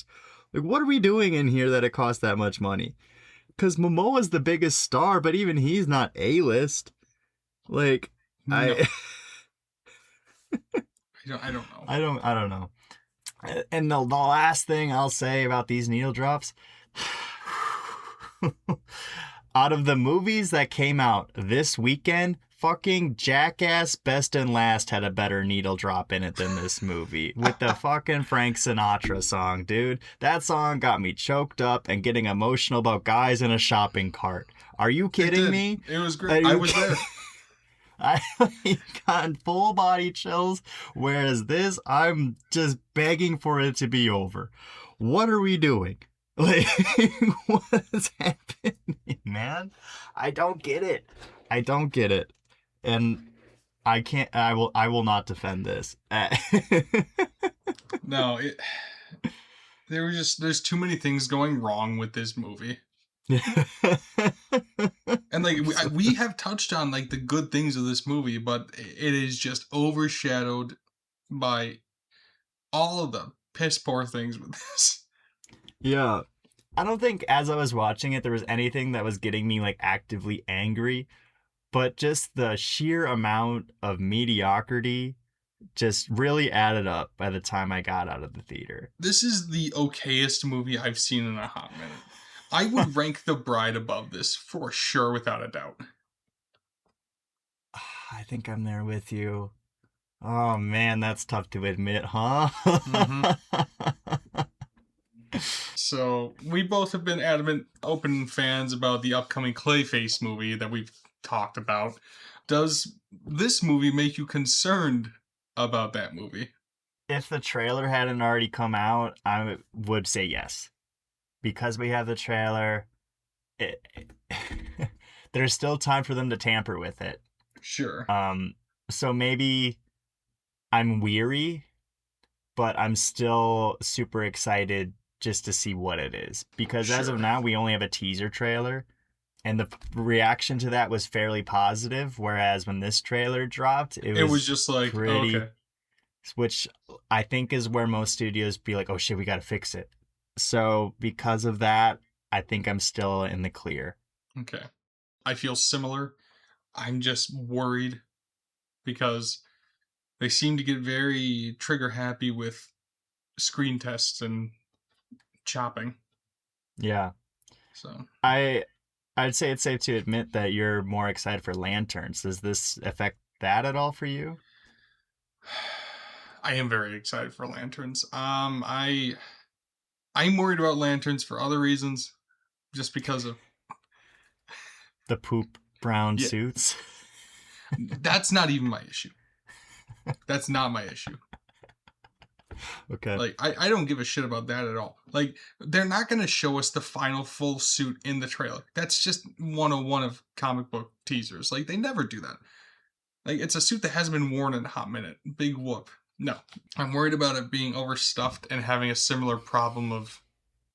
what are we doing in here that it costs that much money? Because Momoa's the biggest star, but even he's not A-list. Like, No, I, I don't know. I don't know. And the last thing I'll say about these needle drops, out of the movies that came out this weekend, fucking Jackass Best and Last had a better needle drop in it than this movie with the fucking Frank Sinatra song, dude. That song got me choked up and getting emotional about guys in a shopping cart. Are you It kidding did. me? It was Are great. I you was there. I got full body chills, whereas this, I'm just begging for it to be over. What are we doing? Like, what is happening, man? I don't get it. I don't get it. And I can't, I will not defend this. No, there's too many things going wrong with this movie. And like we have touched on like the good things of this movie, but it is just overshadowed by all of the piss poor things with this. Yeah. I don't think as I was watching it, there was anything that was getting me like actively angry, but just the sheer amount of mediocrity just really added up by the time I got out of the theater. This is the okayest movie I've seen in a hot minute. I would rank The Bride above this for sure, without a doubt. I think I'm there with you. Oh man, that's tough to admit, huh? Mm-hmm. So we both have been adamant, open fans about the upcoming Clayface movie that we've talked about. Does this movie make you concerned about that movie? If the trailer hadn't already come out, I would say yes. Because we have the trailer, it, there's still time for them to tamper with it. Sure. So maybe I'm weary, but I'm still super excited just to see what it is. Because as of Sure. now, we only have a teaser trailer, and the reaction to that was fairly positive. Whereas when this trailer dropped, it It was was just like, pretty, okay. which I think is where most studios be like, oh shit, we got to fix it. So because of that, I think I'm still in the clear. Okay. I feel similar. I'm just worried because they seem to get very trigger happy with screen tests and chopping. Yeah. So I I'd say it's safe to admit that you're more excited for Lanterns. Does this affect that at all for you? I am very excited for Lanterns. I'm worried about Lanterns for other reasons, just because of The poop. brown Yeah, suits. that's not even my issue. That's not my issue. Okay. Like, I don't give a shit about that at all. Like, they're not going to show us the final full suit in the trailer. That's just 101 of comic book teasers. Like, they never do that. Like, it's a suit that hasn't been worn in a hot minute. Big whoop. No. I'm worried about it being overstuffed and having a similar problem of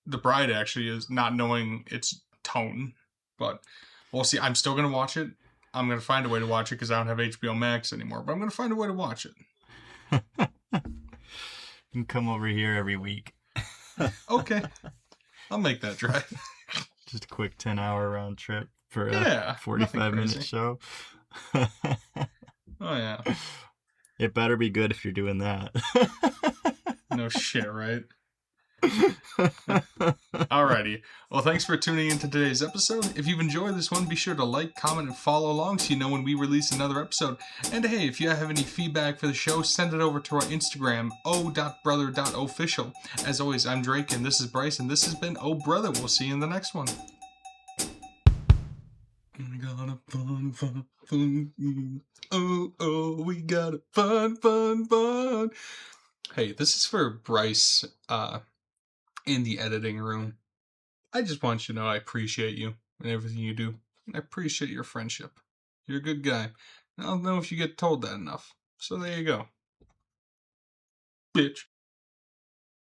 The Bride actually is not knowing its tone. But we'll see. I'm still going to watch it. I'm going to find a way to watch it because I don't have HBO Max anymore. But I'm going to find a way to watch it. You can come over here every week. Okay. I'll make that drive. Just a quick 10-hour round trip for a Yeah. 45-minute show. Oh, yeah. It better be good if you're doing that. No shit, right? Alrighty. Well, thanks for tuning into today's episode. If you've enjoyed this one, be sure to like, comment, and follow along so you know when we release another episode. And hey, if you have any feedback for the show, send it over to our Instagram, o.brother.official. As always, I'm Drake, and this is Bryce, and this has been Oh Brother. We'll see you in the next one. We got a fun. Oh, we got a fun. Hey, this is for Bryce, in the editing room. I just want you to know I appreciate you and everything you do. I appreciate your friendship. You're a good guy. I don't know if you get told that enough. So there you go. Bitch.